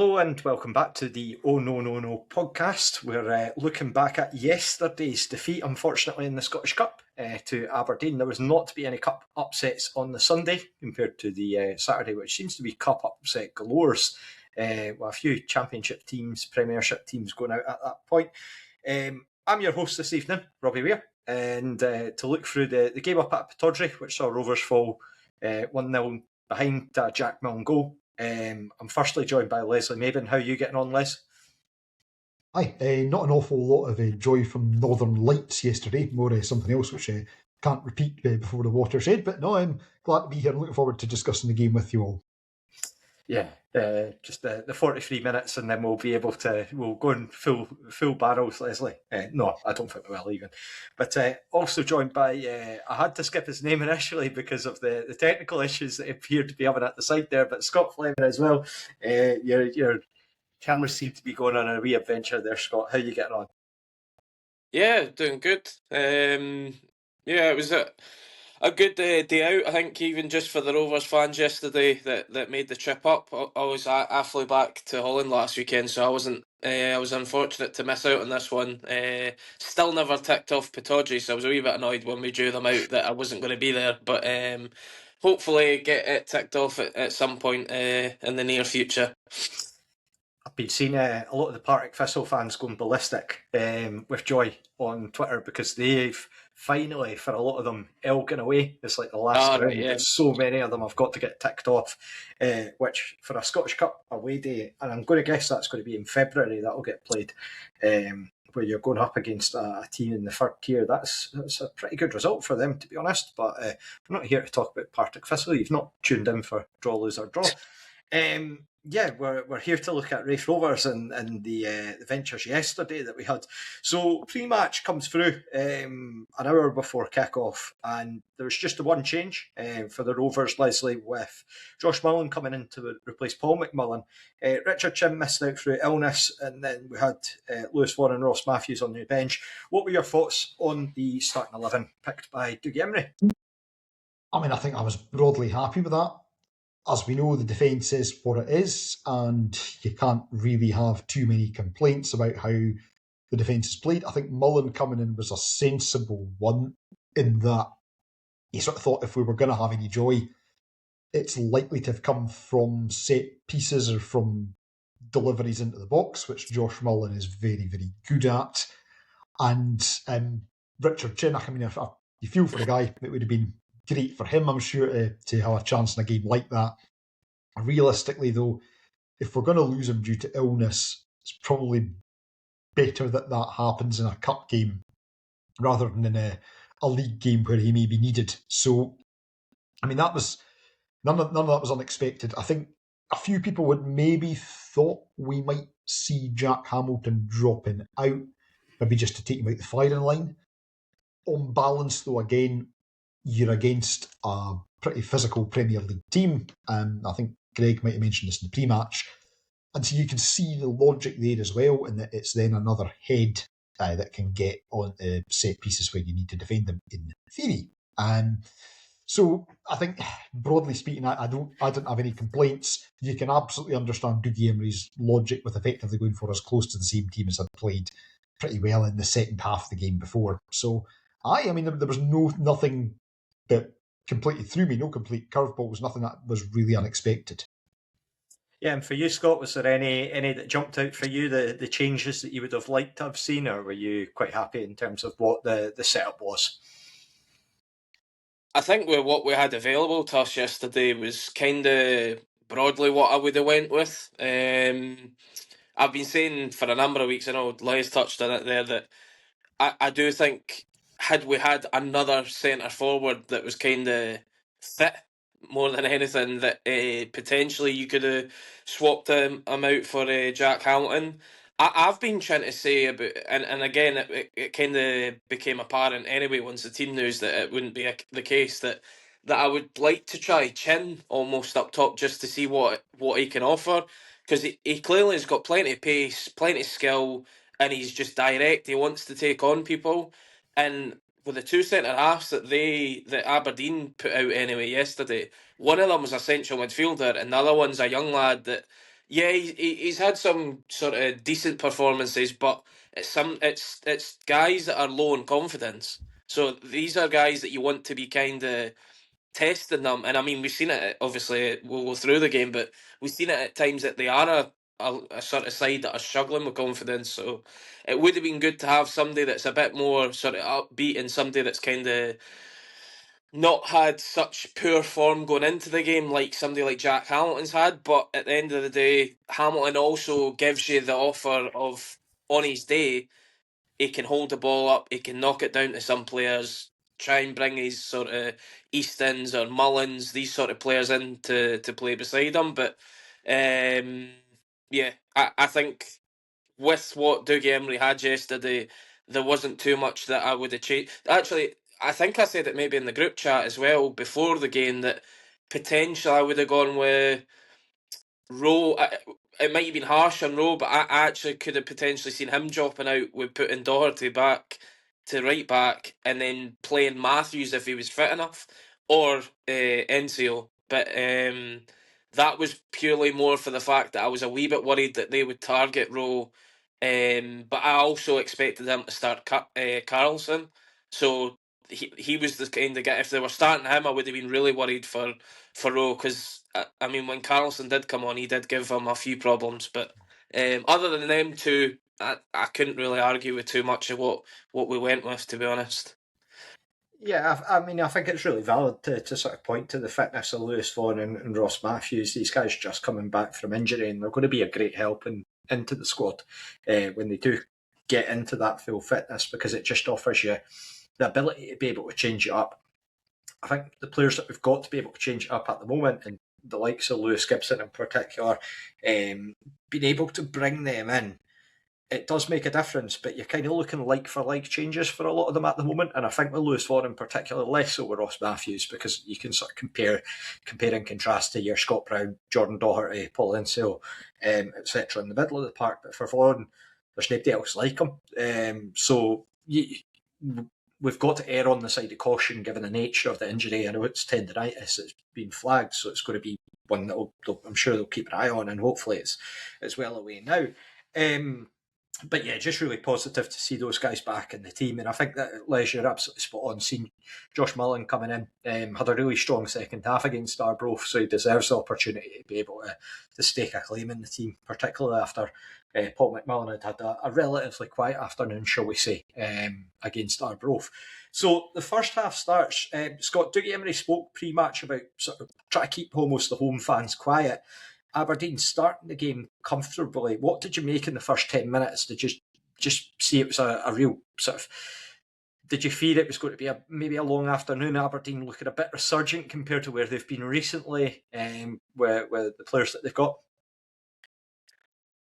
Hello and welcome back to the Oh No No No podcast. We're looking back at yesterday's defeat, unfortunately, in the Scottish Cup to Aberdeen. There was not to be any cup upsets on the Sunday compared to the Saturday, which seems to be cup upset galores. With a few championship teams, premiership teams going out at that point. I'm your host this evening, Robbie Weir, and to look through the game up at Pittodrie, which saw Rovers fall 1-0 behind a Jack Milne goal. I'm firstly joined by Leslie Mabin. How are you getting on, Les? Hi, not an awful lot of joy from Northern Lights yesterday, more something else which can't repeat before the watershed, but no, I'm glad to be here and looking forward to discussing the game with you all. Yeah, just the 43 minutes and then we'll be able to, we'll go in full barrels, Leslie. No, I don't think we will even. But also joined by, I had to skip his name initially because of the technical issues that appeared to be having at the side there, but Scott Fleming as well. Your cameras seem to be going on a wee adventure there, Scott. How are you getting on? Yeah, doing good. It was a good day out, I think, even just for the Rovers fans yesterday that made the trip up. I flew back to Holland last weekend, so I was unfortunate to miss out on this one. Still never ticked off Pittodrie, so I was a wee bit annoyed when we drew them out that I wasn't going to be there, but hopefully get it ticked off at some point in the near future. I've been seeing a lot of the Partick Thistle fans going ballistic with joy on Twitter because they've finally, for a lot of them, Elgin away. It's like the last round. Yeah. So many of them have got to get ticked off, which for a Scottish Cup away day, and I'm going to guess that's going to be in February, that'll get played, where you're going up against a team in the third tier. That's a pretty good result for them, to be honest. But we're not here to talk about Partick Thistle. You've not tuned in for draw, lose or draw. We're here to look at Raith Rovers and the ventures yesterday that we had. So pre-match comes through an hour before kick-off, and there was just the one change for the Rovers, Leslie, with Josh Milne coming in to replace Paul McMullen. Richard Chin missed out through illness, and then we had Lewis Vaughan and Ross Matthews on the bench. What were your thoughts on the starting 11 picked by Dougie Imrie? I think I was broadly happy with that. As we know, the defence is what it is, and you can't really have too many complaints about how the defence is played. I think Mullen coming in was a sensible one in that he sort of thought if we were going to have any joy, it's likely to have come from set pieces or from deliveries into the box, which Josh Mullen is very, very good at. And Richard Chin, if you feel for the guy, it would have been great for him, I'm sure, to have a chance in a game like that. Realistically, though, if we're going to lose him due to illness, it's probably better that happens in a cup game rather than in a league game where he may be needed. So, that was none of that was unexpected. I think a few people would maybe thought we might see Jack Hamilton dropping out, maybe just to take him out the firing line. On balance, though, again, you're against a pretty physical Premier League team. I think Greg might have mentioned this in the pre-match. And so you can see the logic there as well, in that it's then another head that can get on set pieces where you need to defend them in theory. So I think, broadly speaking, I didn't have any complaints. You can absolutely understand Dougie Imrie's logic with effectively going for as close to the same team as had played pretty well in the second half of the game before. So, there was nothing that completely threw me, no complete curveballs, nothing that was really unexpected. Yeah, and for you, Scott, was there any that jumped out for you, the changes that you would have liked to have seen, or were you quite happy in terms of what the setup was? I think with what we had available to us yesterday was kind of broadly what I would have went with. I've been saying for a number of weeks, I know Les touched on it there, that I do think had we had another centre forward that was kind of fit more than anything, that potentially you could have swapped him out for Jack Hamilton. I've been trying to say about, and again, it kind of became apparent anyway once the team knows that it wouldn't be the case, that I would like to try Chin almost up top just to see what he can offer, because he clearly has got plenty of pace, plenty of skill, and he's just direct. He wants to take on people, and with the two centre halves that Aberdeen put out anyway yesterday, one of them was a central midfielder, and the other one's a young lad that Yeah, he's had some sort of decent performances, but it's guys that are low in confidence. So these are guys that you want to be kind of testing them, and I mean we've seen it. Obviously, we'll go through the game, but we've seen it at times that they are a sort of side that are struggling with confidence. So it would have been good to have somebody that's a bit more sort of upbeat and somebody that's kind of not had such poor form going into the game like somebody like Jack Hamilton's had. But at the end of the day, Hamilton also gives you the offer of, on his day, he can hold the ball up, he can knock it down to some players, try and bring his sort of Eastons or Mullins, these sort of players in to play beside him. But yeah, I think with what Dougie Imrie had yesterday, there wasn't too much that I would have changed. Actually, I think I said it maybe in the group chat as well before the game that potentially I would have gone with Rowe. It might have been harsh on Rowe, but I actually could have potentially seen him dropping out with putting Doherty back to right back and then playing Matthews if he was fit enough, or NCO. But that was purely more for the fact that I was a wee bit worried that they would target Rowe. But I also expected them to start Carlson. So he was the kind of guy. If they were starting him, I would have been really worried for Rowe because I mean when Carlson did come on, he did give him a few problems. But other than them two, I couldn't really argue with too much of what we went with, to be honest. Yeah, I mean, I think it's really valid to sort of point to the fitness of Lewis Vaughan and Ross Matthews. These guys just coming back from injury, and they're going to be a great help into the squad when they do get into that full fitness, because it just offers you the ability to be able to change it up. I think the players that we've got to be able to change it up at the moment, and the likes of Lewis Gibson in particular, being able to bring them in, it does make a difference, but you're kind of looking like for like changes for a lot of them at the moment. And I think with Lewis Vaughan in particular, less so with Ross Matthews, because you can sort of compare and contrast to your Scott Brown, Jordan Doherty, Paul Insil, etc. in the middle of the park. But for Vaughan, there's nobody else like him. So we've got to err on the side of caution given the nature of the injury. I know it's tendinitis, it's been flagged, so it's going to be one that I'm sure they'll keep an eye on, and hopefully it's well away now. But yeah, just really positive to see those guys back in the team. And I think that, Les, you're absolutely spot on. Seeing Josh Milne coming in, had a really strong second half against Arbroath, so he deserves the opportunity to be able to stake a claim in the team, particularly after Paul McMillan had a relatively quiet afternoon, shall we say, against Arbroath. So the first half starts. Scott, Dougie Imrie spoke pre-match about sort of trying to keep almost the home fans quiet. Aberdeen starting the game comfortably. What did you make in the first 10 minutes? Did you just see it was a real sort of... Did you fear it was going to be maybe a long afternoon? Aberdeen looking a bit resurgent compared to where they've been recently, with the players that they've got?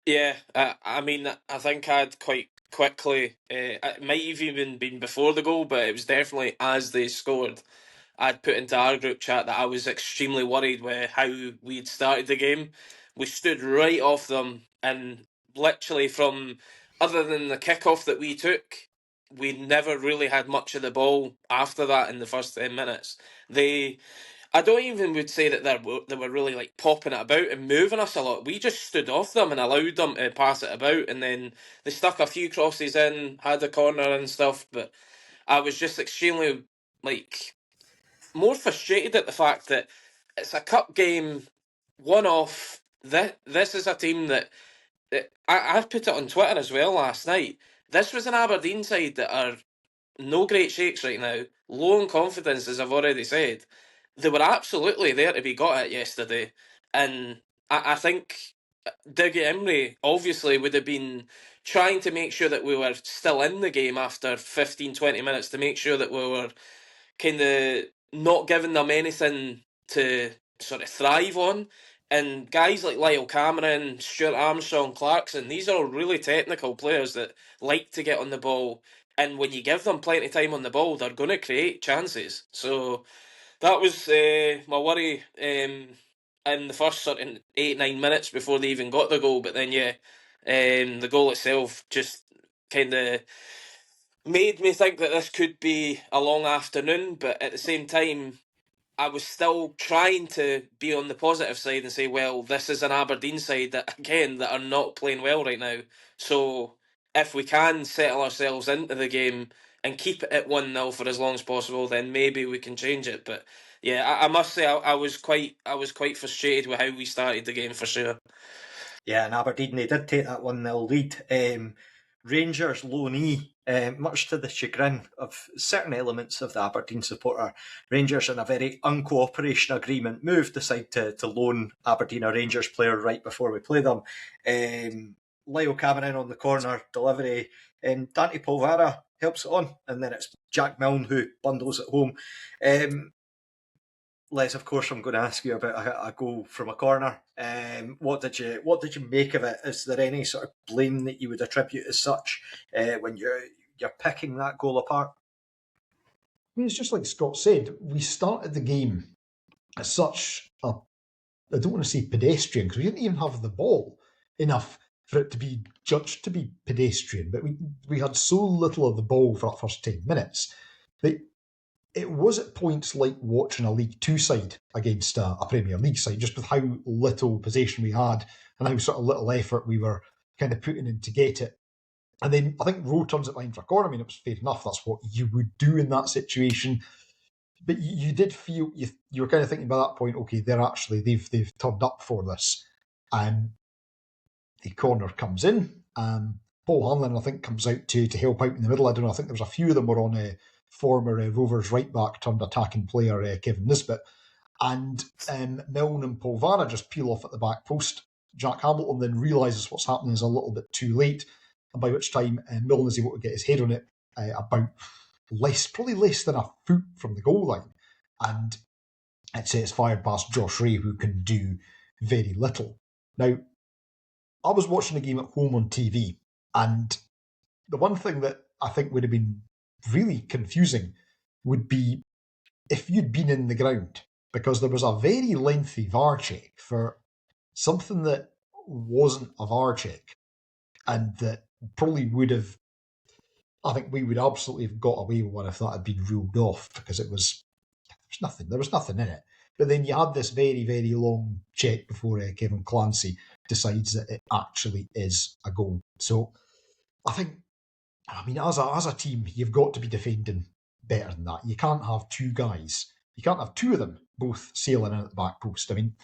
Yeah, I mean, I think I'd quite quickly, it might have even been before the goal, but it was definitely as they scored. I'd put into our group chat that I was extremely worried with how we'd started the game. We stood right off them, and literally from, other than the kickoff that we took, we never really had much of the ball after that in the first 10 minutes. I don't even would say that they were really like popping it about and moving us a lot. We just stood off them and allowed them to pass it about, and then they stuck a few crosses in, had a corner and stuff. But I was just extremely like more frustrated at the fact that it's a cup game, one off. This is a team that I put it on Twitter as well last night. This was an Aberdeen side that are no great shakes right now, low in confidence, as I've already said. They were absolutely there to be got at yesterday, and I think Dougie Imrie obviously would have been trying to make sure that we were still in the game after 15, 20 minutes, to make sure that we were kind of not giving them anything to sort of thrive on. And guys like Lyle Cameron, Stuart Armstrong, Clarkson, these are all really technical players that like to get on the ball. And when you give them plenty of time on the ball, they're going to create chances. So that was my worry in the first sort of 8-9 minutes before they even got the goal. But then, yeah, the goal itself just kind of made me think that this could be a long afternoon, but at the same time, I was still trying to be on the positive side and say, well, this is an Aberdeen side that, again, that are not playing well right now. So if we can settle ourselves into the game and keep it at 1-0 for as long as possible, then maybe we can change it. But yeah, I must say I was quite frustrated with how we started the game, for sure. Yeah, and Aberdeen, they did take that 1-0 lead. Rangers loanee, much to the chagrin of certain elements of the Aberdeen supporter, Rangers, in a very uncooperation agreement move, decide to loan Aberdeen a Rangers player right before we play them. Lyle Cameron on the corner delivery, Dante Polvara helps it on, and then it's Jack Milne who bundles it home. Les, of course, I'm going to ask you about a goal from a corner. What did you make of it? Is there any sort of blame that you would attribute as such when you're picking that goal apart? I mean, it's just like Scott said. We started the game as such I don't want to say pedestrian, because we didn't even have the ball enough for it to be judged to be pedestrian. But we had so little of the ball for our first 10 minutes that it was at points like watching a League Two side against a Premier League side, just with how little possession we had and how sort of little effort we were kind of putting in to get it. And then I think Rowe turns it behind for a corner. I mean, it was fair enough. That's what you would do in that situation. But you did feel, you were kind of thinking by that point, okay, they've turned up for this. The corner comes in. Paul Hanlon, I think, comes out to help out in the middle. I don't know. I think there was a few of them were on former Rovers right back turned attacking player Kevin Nisbet. And Milne and Polvara just peel off at the back post. Jack Hamilton then realises what's happening is a little bit too late, and by which time Milne is able to get his head on it about probably less than a foot from the goal line. And it's fired past Josh Ray, who can do very little. Now, I was watching the game at home on TV, and the one thing that I think would have been really confusing would be if you'd been in the ground, because there was a very lengthy VAR check for something that wasn't a VAR check, and that probably would have, I think we would absolutely have got away with one if that had been ruled off, because there was nothing in it. But then you had this very, very long check before Kevin Clancy decides that it actually is a goal. So I think, I mean, as a team, you've got to be defending better than that. You can't have two guys. You can't have two of them both sailing in at the back post. I mean,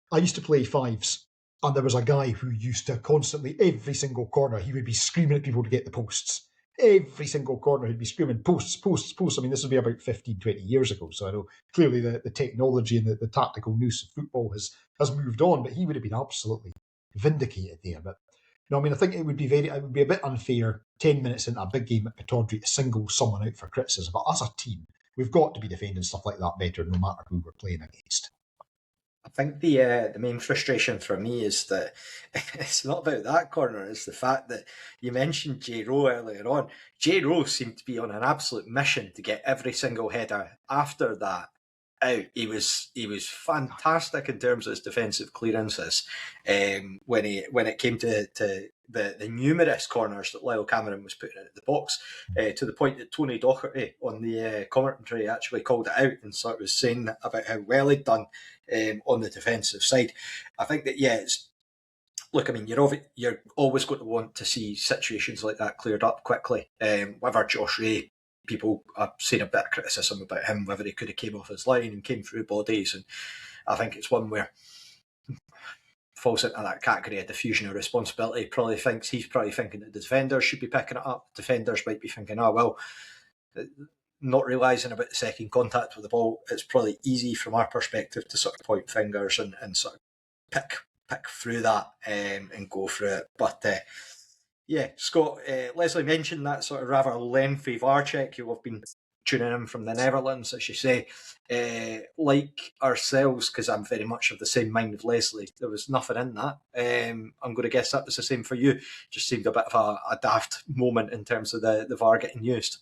I used to play fives, and there was a guy who used to constantly, every single corner, he would be screaming at people to get the posts. Every single corner he'd be screaming, posts, posts, posts. I mean, this would be about 15, 20 years ago. So I know clearly the technology and the tactical nous of football has moved on, but he would have been absolutely vindicated there. But I mean, I think it would be a bit unfair 10 minutes into a big game at Pittodrie to single someone out for criticism. But as a team, we've got to be defending stuff like that better, no matter who we're playing against. I think the main frustration for me is that it's not about that corner. It's the fact that you mentioned J. Rowe earlier on. J. Rowe seemed to be on an absolute mission to get every single header after that out. He was fantastic in terms of his defensive clearances. When it came to the numerous corners that Lyle Cameron was putting in the box, to the point that Tony Docherty on the commentary actually called it out and sort of was saying about how well he'd done on the defensive side. I think that, look, I mean, you're always going to want to see situations like that cleared up quickly. Whether Josh Ray, people have seen a bit of criticism about him, whether he could have came off his line and came through bodies, and I think it's one where falls into that category of diffusion of responsibility. He's probably thinking that the defenders should be picking it up. Defenders might be thinking, not realising about the second contact with the ball. It's probably easy from our perspective to sort of point fingers and sort of pick through that and go through it. But Scott, Leslie mentioned that sort of rather lengthy VAR check. You have been tuning in from the Netherlands, as you say. Like ourselves, because I'm very much of the same mind of Leslie, there was nothing in that. I'm going to guess that was the same for you. Just seemed a bit of a daft moment in terms of the VAR getting used.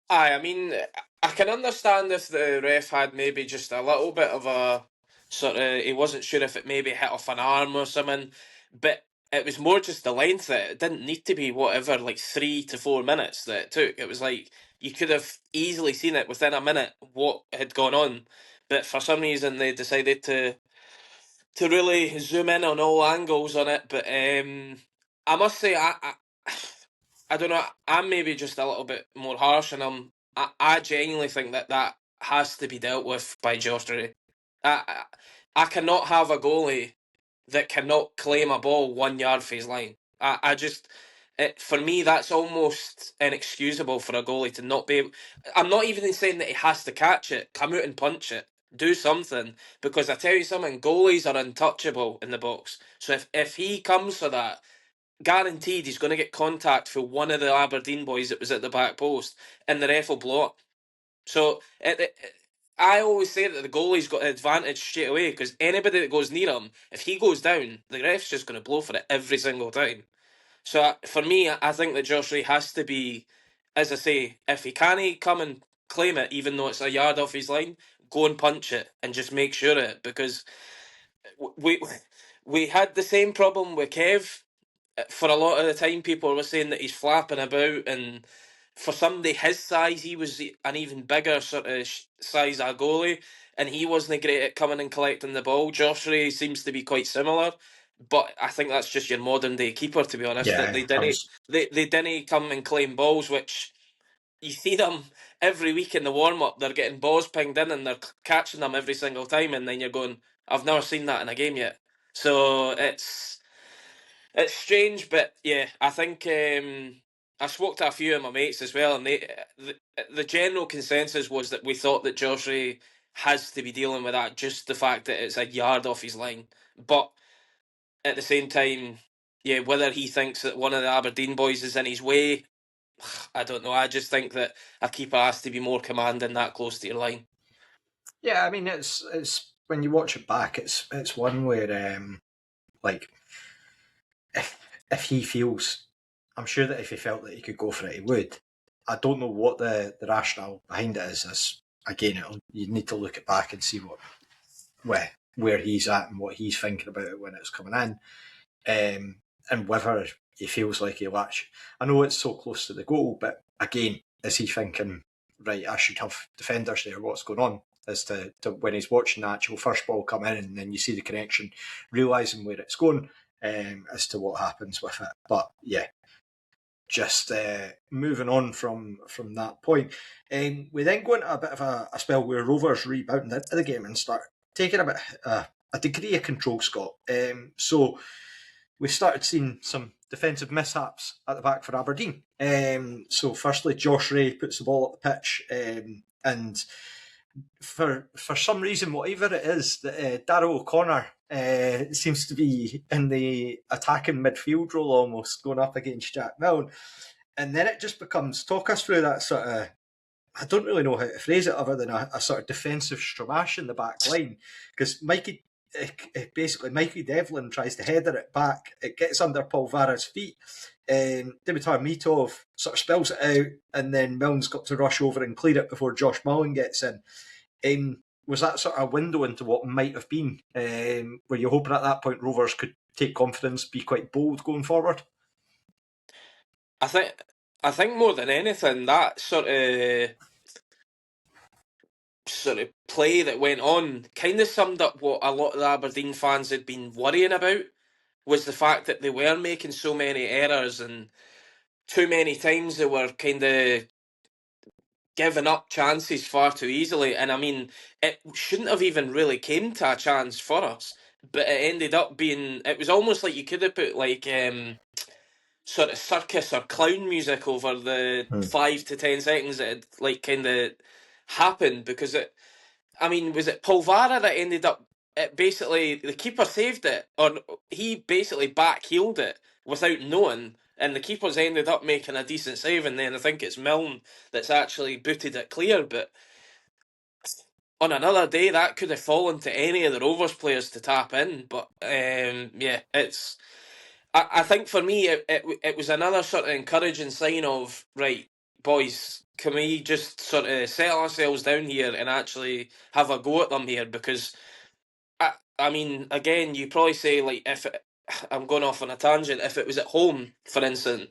I mean, I can understand if the ref had maybe just a little bit of a sort of, he wasn't sure if it maybe hit off an arm or something, but it was more just the length that it didn't need to be 3 to 4 minutes that it took. It was like you could have easily seen it within a minute what had gone on, but for some reason they decided to really zoom in on all angles on it. But I must say, I don't know. I'm maybe just a little bit more harsh, and I genuinely think that has to be dealt with by Josh Ray. I cannot have a goalie that cannot claim a ball 1 yard for his line. I just, for me, that's almost inexcusable for a goalie to not be able. I'm not even saying that he has to catch it, come out and punch it, do something, because I tell you something, goalies are untouchable in the box. So if he comes for that, guaranteed he's going to get contact for one of the Aberdeen boys that was at the back post, and the ref will blow up. So I always say that the goalie's got an advantage straight away, because anybody that goes near him, if he goes down, the ref's just going to blow for it every single time. So for me, I think that Josh Ray has to be, as I say, if he can't come and claim it, even though it's a yard off his line, go and punch it and just make sure of it, because we had the same problem with Kev. For a lot of the time, people were saying that he's flapping about, and for somebody his size, he was an even bigger sort of size of goalie, and he wasn't great at coming and collecting the ball. Josh Ray seems to be quite similar, but I think that's just your modern day keeper, to be honest. Yeah, That they didn't come and claim balls, which you see them every week in the warm up. They're getting balls pinged in, and they're catching them every single time, and then you're going, I've never seen that in a game yet. So it's strange, but yeah, I think I spoke to a few of my mates as well, and the general consensus was that we thought that Josh Ray has to be dealing with that, just the fact that it's a yard off his line. But at the same time, yeah, whether he thinks that one of the Aberdeen boys is in his way, I don't know. I just think that a keeper has to be more commanding that close to your line. Yeah, I mean, it's when you watch it back, it's one where like if he feels, I'm sure that if he felt that he could go for it, he would. I don't know what the rationale behind it is. As again, you need to look it back and see where he's at and what he's thinking about it when it's coming in, and whether he feels like he'll actually. I know it's so close to the goal, but again, is he thinking, right, I should have defenders there? What's going on? As to when he's watching the actual first ball come in, and then you see the connection, realising where it's going, as to what happens with it. But yeah, just moving on from that point. We then go into a bit of a spell where Rovers rebound into the game and start taking a bit a degree of control, Scott. So we started seeing some defensive mishaps at the back for Aberdeen. So firstly, Josh Ray puts the ball up the pitch, and for some reason, whatever it is, that Darryl O'Connor seems to be in the attacking midfield role, almost going up against Jack Milne, and then it just becomes, talk us through that sort of, I don't really know how to phrase it other than a sort of defensive stramash in the back line, because basically Mikey Devlin tries to header it back, it gets under Paul Vara's feet, Dimitar Mitov sort of spells it out, and then Milne's got to rush over and clear it before Josh Mullen gets in. Was that sort of a window into what might have been? Were you hoping at that point Rovers could take confidence, be quite bold going forward? I think more than anything, that sort of play that went on kind of summed up what a lot of the Aberdeen fans had been worrying about, was the fact that they were making so many errors, and too many times they were kind of giving up chances far too easily. And I mean, it shouldn't have even really came to a chance for us, but it ended up being, it was almost like you could have put like sort of circus or clown music over the 5 to 10 seconds that had like kind of happened, because was it Paul Vara that ended up, it basically, the keeper saved it, or he basically backheeled it without knowing, and the keeper's ended up making a decent save, and then I think it's Milne that's actually booted it clear. But on another day, that could have fallen to any of the Rovers players to tap in. But yeah, it's, I think for me, it was another sort of encouraging sign of, right, boys, can we just sort of settle ourselves down here and actually have a go at them here? Because, I mean, again, you probably say, like, I'm going off on a tangent, if it was at home, for instance,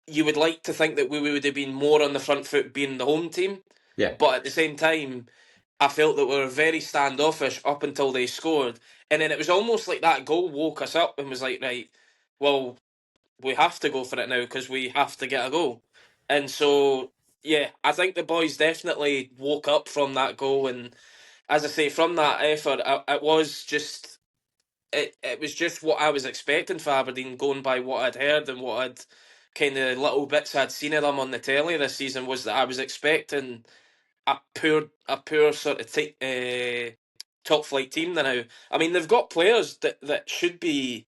you would like to think that we would have been more on the front foot being the home team. Yeah. But at the same time, I felt that we were very standoffish up until they scored. And then it was almost like that goal woke us up and was like, right, well, we have to go for it now because we have to get a goal. And so, yeah, I think the boys definitely woke up from that goal. And as I say, from that effort, it was just... It was just what I was expecting for Aberdeen, going by what I'd heard and what I'd kind of little bits I'd seen of them on the telly this season, was that I was expecting a poor sort of top flight team now. I mean, they've got players that should be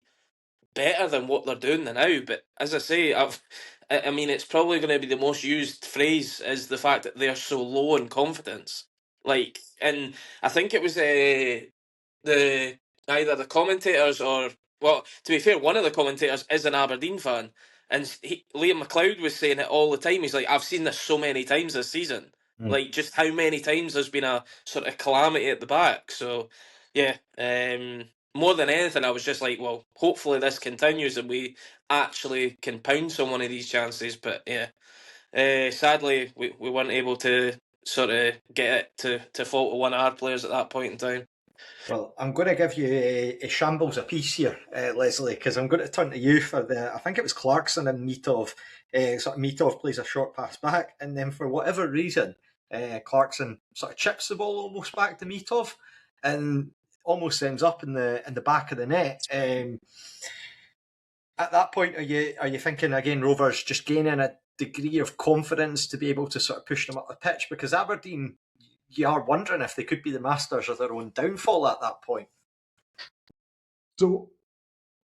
better than what they're doing now, but as I say, I mean, it's probably going to be the most used phrase is the fact that they're so low in confidence. Like, and I think it was the either the commentators or, well, to be fair, one of the commentators is an Aberdeen fan, and Liam McLeod was saying it all the time. He's like, I've seen this so many times this season. Like, just how many times there's been a sort of calamity at the back. So, yeah, more than anything, I was just like, well, hopefully this continues and we actually can pound some one of these chances. But yeah, sadly, we weren't able to sort of get it to fall to one of our players at that point in time. Well, I'm going to give you a shambles apiece here, Leslie, because I'm going to turn to you for I think it was Clarkson and Mitov. Mitov plays a short pass back, and then for whatever reason, Clarkson sort of chips the ball almost back to Mitov, and almost ends up in the back of the net. At that point, are you thinking again, Rovers just gaining a degree of confidence to be able to sort of push them up the pitch? Because Aberdeen, you are wondering if they could be the masters of their own downfall at that point. So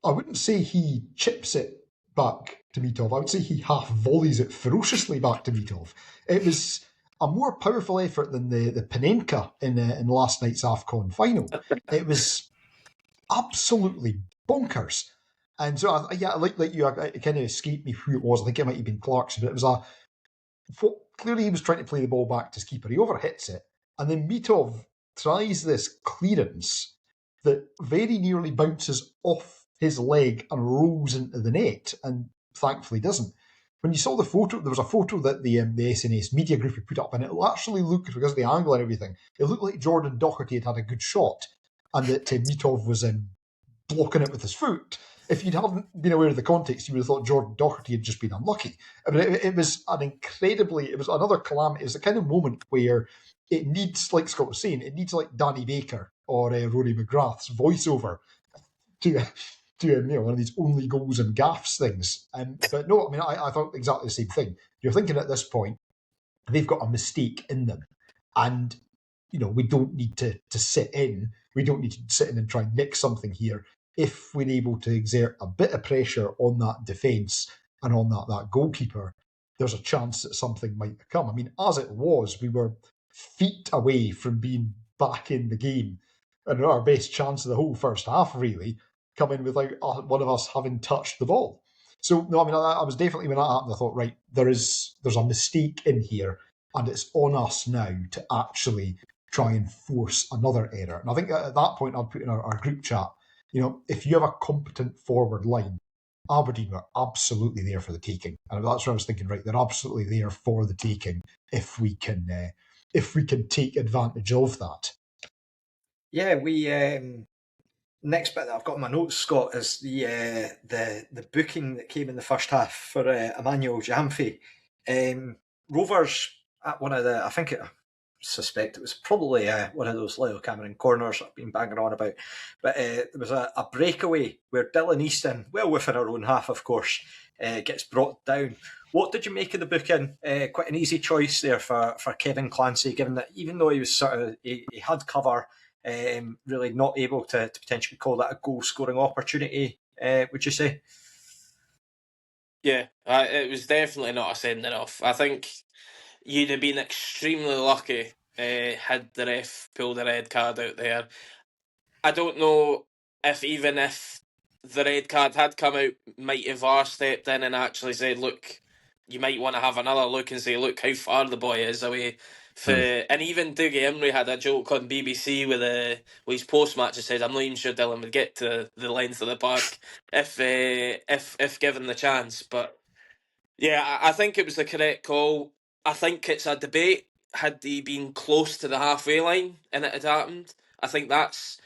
I wouldn't say he chips it back to Mitov. I would say he half volleys it ferociously back to Mitov. It was a more powerful effort than the Panenka in last night's AFCON final. It was absolutely bonkers. And so, like you, it kind of escaped me who it was. I think it might have been Clarkson, but it was clearly he was trying to play the ball back to his keeper. He overhits it, and then Mitov tries this clearance that very nearly bounces off his leg and rolls into the net, and thankfully doesn't. When you saw the photo, there was a photo that the SNS media group had put up, and it actually looked, because of the angle and everything, it looked like Jordan Doherty had a good shot, and that Mitov was blocking it with his foot. If you hadn't been aware of the context, you would have thought Jordan Doherty had just been unlucky. I mean, it was it was another calamity. It was the kind of moment where it needs, like Scott was saying, it needs like Danny Baker or Rory McGrath's voiceover to one of these only goals and gaffes things. But no, I mean, I thought exactly the same thing. You're thinking at this point, they've got a mistake in them. And, we don't need to sit in. We don't need to sit in and try and nick something here. If we're able to exert a bit of pressure on that defence and on that goalkeeper, there's a chance that something might come. I mean, as it was, we were feet away from being back in the game. And our best chance of the whole first half, really, coming without one of us having touched the ball. So, no, I mean, I was definitely, when that happened, I thought, right, there's a mistake in here, and it's on us now to actually try and force another error. And I think at that point, I'll put in our group chat, if you have a competent forward line, Aberdeen are absolutely there for the taking. And that's what I was thinking, right, they're absolutely there for the taking if we can take advantage of that. Yeah, we next bit that I've got in my notes, Scott, is the booking that came in the first half for Emmanuel Jamfi. Rovers at one of the, I suspect it was probably one of those Leo Cameron corners I've been banging on about, but there was a breakaway where Dylan Easton, well within our own half of course, gets brought down. What did you make of the booking? Quite an easy choice there for Kevin Clancy, given that even though he was he had cover, really not able to potentially call that a goal scoring opportunity, would you say? Yeah, it was definitely not a sending off. I think you'd have been extremely lucky had the ref pulled a red card out there. I don't know if even if the red card had come out, might have VAR stepped in and actually said, look, you might want to have another look and say, look how far the boy is away. And even Dougie Imrie had a joke on BBC with his post-match that said, I'm not even sure Dylan would get to the length of the park if given the chance. But Yeah, I think it was the correct call. I think it's a debate. Had he been close to the halfway line and it had happened, I think that's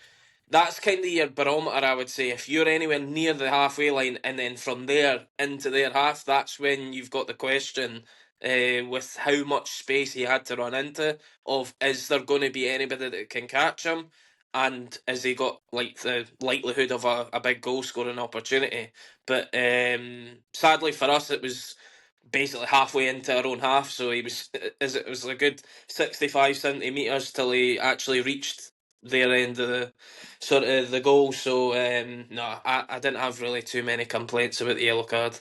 kind of your barometer, I would say. If you're anywhere near the halfway line and then from there into their half, that's when you've got the question with how much space he had to run into of, is there going to be anybody that can catch him? And has he got like the likelihood of a big goal scoring opportunity? But sadly for us, it was basically halfway into our own half, so he was, as it was a good 65, 70 metres till he actually reached their end of the sort of the goal. So no, I didn't have really too many complaints about the yellow card.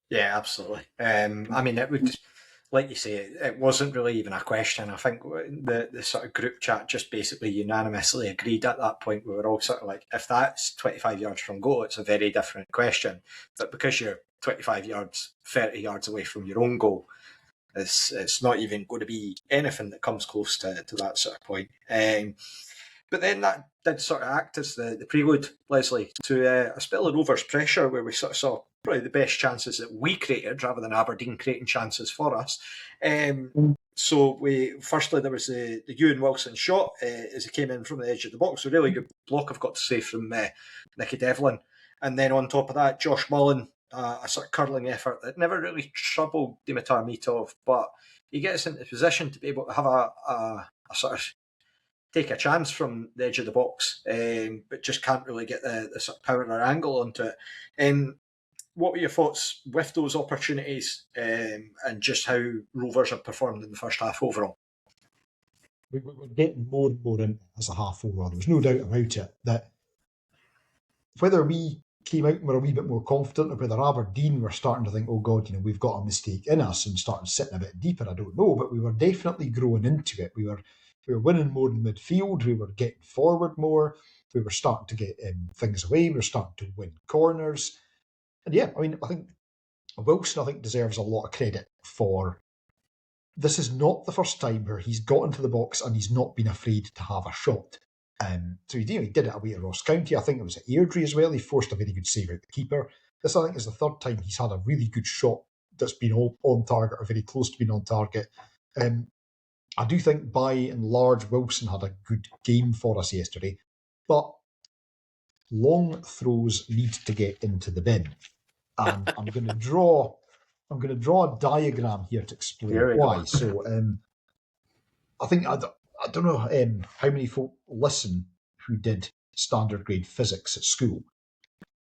Yeah, absolutely. I mean, it would, like you say, it wasn't really even a question. I think the sort of group chat just basically unanimously agreed at that point. We were all sort of like, if that's 25 yards from goal, it's a very different question. But because you're 25 yards, 30 yards away from your own goal, it's not even going to be anything that comes close to that sort of point. But then that did sort of act as the prelude, Leslie, to a spell of Rovers pressure where we sort of saw probably the best chances that we created rather than Aberdeen creating chances for us. So firstly there was the Ewan Wilson shot as he came in from the edge of the box. A really good block, I've got to say, from Nicky Devlin. And then on top of that, Josh Mullen, a sort of curling effort that never really troubled Dimitar Mitov, but he gets into position to be able to have a sort of take a chance from the edge of the box, but just can't really get the sort of power or angle onto it. What were your thoughts with those opportunities and just how Rovers have performed in the first half overall? We're getting more and more in as a half overall. There's no doubt about it that whether we came out and were a wee bit more confident or whether Aberdeen were starting to think, oh God, we've got a mistake in us and starting sitting a bit deeper, I don't know, but we were definitely growing into it. We were winning more in midfield, we were getting forward more, we were starting to get things away, we were starting to win corners. And yeah, I mean, I think Wilson, deserves a lot of credit for, this is not the first time where he's got into the box and he's not been afraid to have a shot. So he did it away at Ross County. I think it was at Airdrie as well. He forced a very good save out the keeper. This, I think, is the third time he's had a really good shot that's been on target or very close to being on target. I do think, by and large, Wilson had a good game for us yesterday, but long throws need to get into the bin. And I'm going to draw a diagram here to explain why. Go. So I think I don't know how many folk listen who did standard grade physics at school,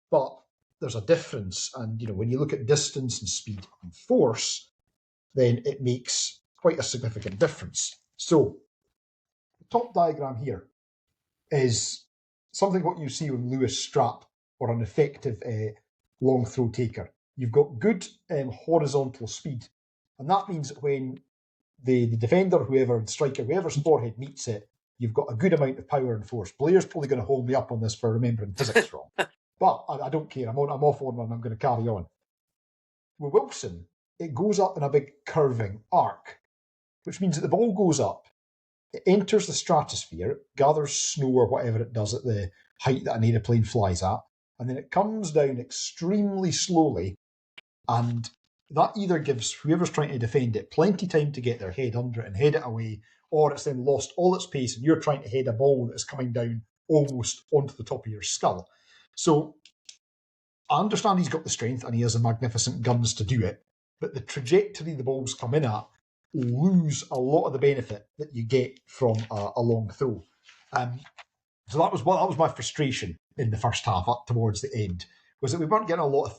but there's a difference. And when you look at distance and speed and force, then it makes quite a significant difference. So the top diagram here is something what you see with Lewis Strap or an effective long throw taker. You've got good horizontal speed, and that means that when the defender, whoever, the striker, whoever's forehead meets it, you've got a good amount of power and force. Blair's probably going to hold me up on this for remembering physics wrong, but I don't care. I'm off on one. I'm going to carry on. With Wilson, it goes up in a big curving arc, which means that the ball goes up, it enters the stratosphere, it gathers snow or whatever it does at the height that an aeroplane flies at, and then it comes down extremely slowly, and that either gives whoever's trying to defend it plenty time to get their head under it and head it away, or it's then lost all its pace and you're trying to head a ball that's coming down almost onto the top of your skull. So I understand he's got the strength and he has the magnificent guns to do it, but the trajectory the balls come in at lose a lot of the benefit that you get from a long throw. So that was my frustration in the first half up towards the end, was that we weren't getting a lot of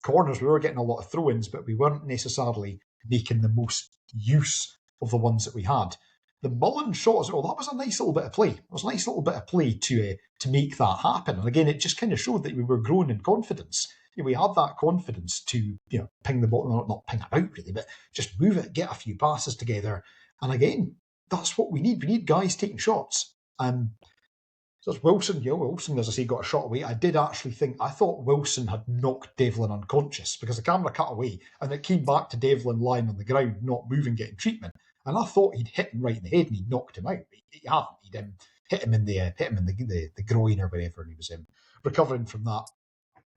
corners, we were getting a lot of throw-ins, but we weren't necessarily making the most use of the ones that we had. The Mullen shot as well, that was a nice little bit of play. It was a nice little bit of play to make that happen. And again, it just kind of showed that we were growing in confidence. We had that confidence to ping the ball, not ping about really, but just move it, get a few passes together. And again, that's what we need. We need guys taking shots. So it's Wilson, Wilson, as I say, got a shot away. I thought Wilson had knocked Devlin unconscious because the camera cut away and it came back to Devlin lying on the ground, not moving, getting treatment. And I thought he'd hit him right in the head and he'd knocked him out. He hadn't. He'd hit him in the groin or whatever, and he was recovering from that.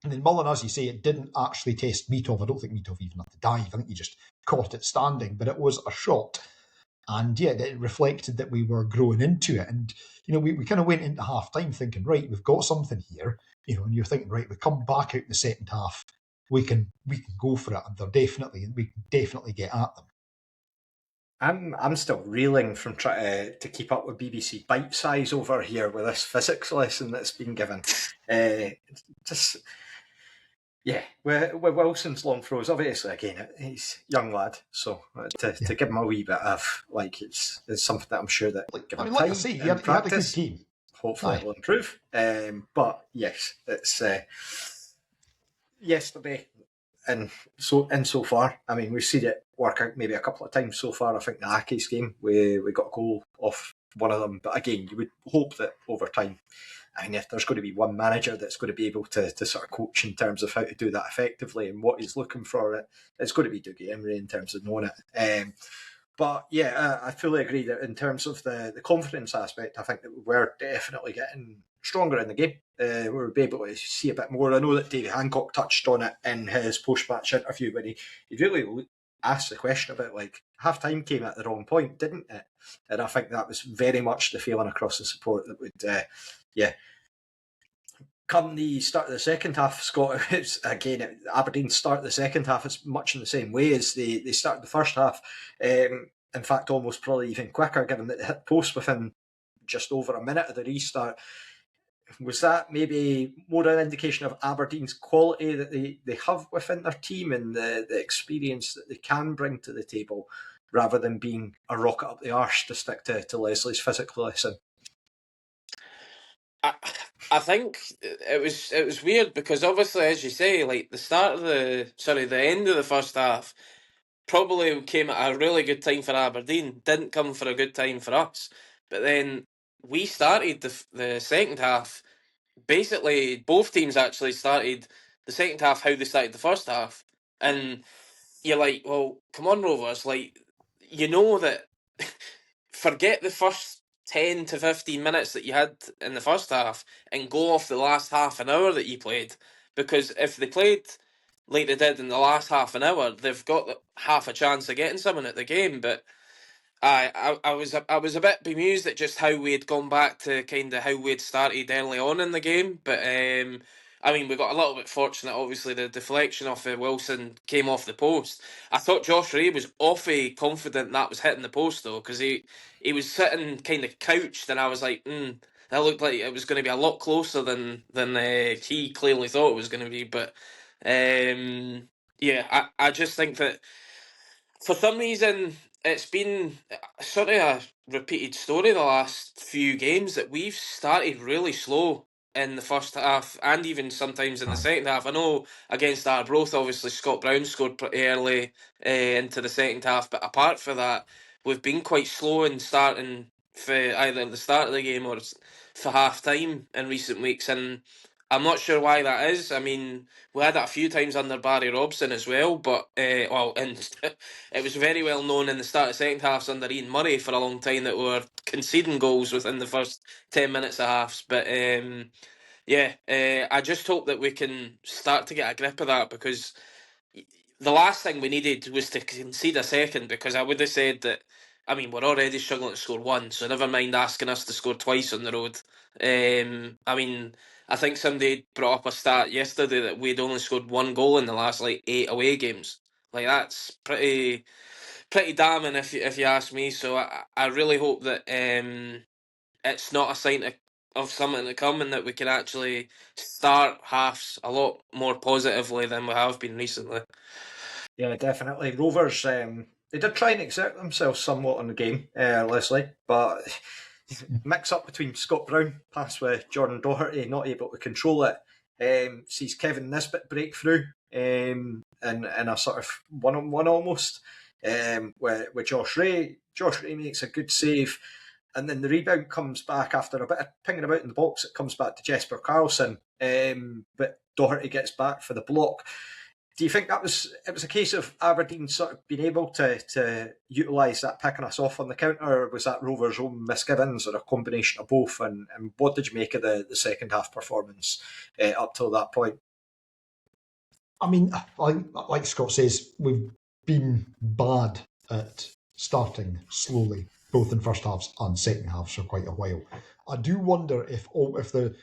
And then Mullen, as you say, it didn't actually test Mitov. I don't think Mitov even had to dive. I think he just caught it standing, but it was a shot. And yeah, it reflected that we were growing into it. And, we kind of went into half time thinking, right, we've got something here. And you're thinking, right, we come back out in the second half, we can go for it, and we can definitely get at them. I'm still reeling from trying to keep up with BBC Bite Size over here with this physics lesson that's been given. With Wilson's long throws, obviously, again, he's a young lad, so to give him a wee bit of, it's something that I'm sure that, given time he and practice, had a good team. Hopefully it'll improve. But yes, it's yesterday, and so far, I mean, we've seen it work out maybe a couple of times so far. I think the Aki's game, we got a goal off one of them, but again, you would hope that over time, I mean, if there's going to be one manager that's going to be able to sort of coach in terms of how to do that effectively and what he's looking for, it's going to be Dougie Imrie in terms of knowing it. But yeah, I fully agree that in terms of the confidence aspect, I think that we're definitely getting stronger in the game. We'll be able to see a bit more. I know that Davy Hancock touched on it in his post-match interview when he really asked the question about, half-time came at the wrong point, didn't it? And I think that was very much the feeling across the support that would, come the start of the second half, Scott, it's again, Aberdeen start the second half is much in the same way as they started the first half. In fact, almost probably even quicker, given that they hit post within just over a minute of the restart. Was that maybe more an indication of Aberdeen's quality that they have within their team and the experience that they can bring to the table, rather than being a rocket up the arse, to stick to Leslie's physical lesson? I think it was weird because obviously, as you say, the end of the first half probably came at a really good time for Aberdeen. Didn't come for a good time for us. But then we started the second half. Basically, both teams actually started the second half how they started the first half, and you're like, well, come on, Rovers, that. Forget the first 10 to 15 minutes that you had in the first half and go off the last half an hour that you played. Because if they played like they did in the last half an hour, they've got half a chance of getting someone at the game. But I was a bit bemused at just how we had gone back to kind of how we had started early on in the game. But I mean, we got a little bit fortunate. Obviously, the deflection off Wilson came off the post. I thought Josh Ray was awfully confident that was hitting the post though, because he was sitting kind of couched, and I was like, that looked like it was going to be a lot closer than he clearly thought it was going to be. But I just think that for some reason, it's been sort of a repeated story the last few games that we've started really slow in the first half and even sometimes in the second half. I know against Arbroath, obviously Scott Brown scored pretty early into the second half, but apart from that, we've been quite slow in starting for either the start of the game or for half time in recent weeks, and I'm not sure why that is. I mean, we had that a few times under Barry Robson as well, but it was very well known in the start of second halves under Ian Murray for a long time that we were conceding goals within the first 10 minutes of halves. But I just hope that we can start to get a grip of that, because the last thing we needed was to concede a second, because I would have said that, I mean, we're already struggling to score one, so never mind asking us to score twice on the road. I mean, I think somebody brought up a stat yesterday that we'd only scored one goal in the last 8 away games. That's pretty damning if you ask me. So I really hope that it's not a sign of something to come, and that we can actually start halves a lot more positively than we have been recently. Yeah, definitely. Rovers, they did try and exert themselves somewhat on the game, Leslie, but mix up between Scott Brown, pass with Jordan Doherty, not able to control it, sees Kevin Nisbet break through in a sort of one-on-one almost with Josh Ray. Josh Ray makes a good save, and then the rebound comes back after a bit of pinging about in the box. It comes back to Jesper Karlsson, but Doherty gets back for the block. Do you think it was a case of Aberdeen sort of being able to utilise that picking us off on the counter, or was that Rovers' own misgivings, or a combination of both? And what did you make of the second half performance up till that point? I mean, like Scott says, we've been bad at starting slowly, both in first halves and second halves for quite a while. I do wonder if the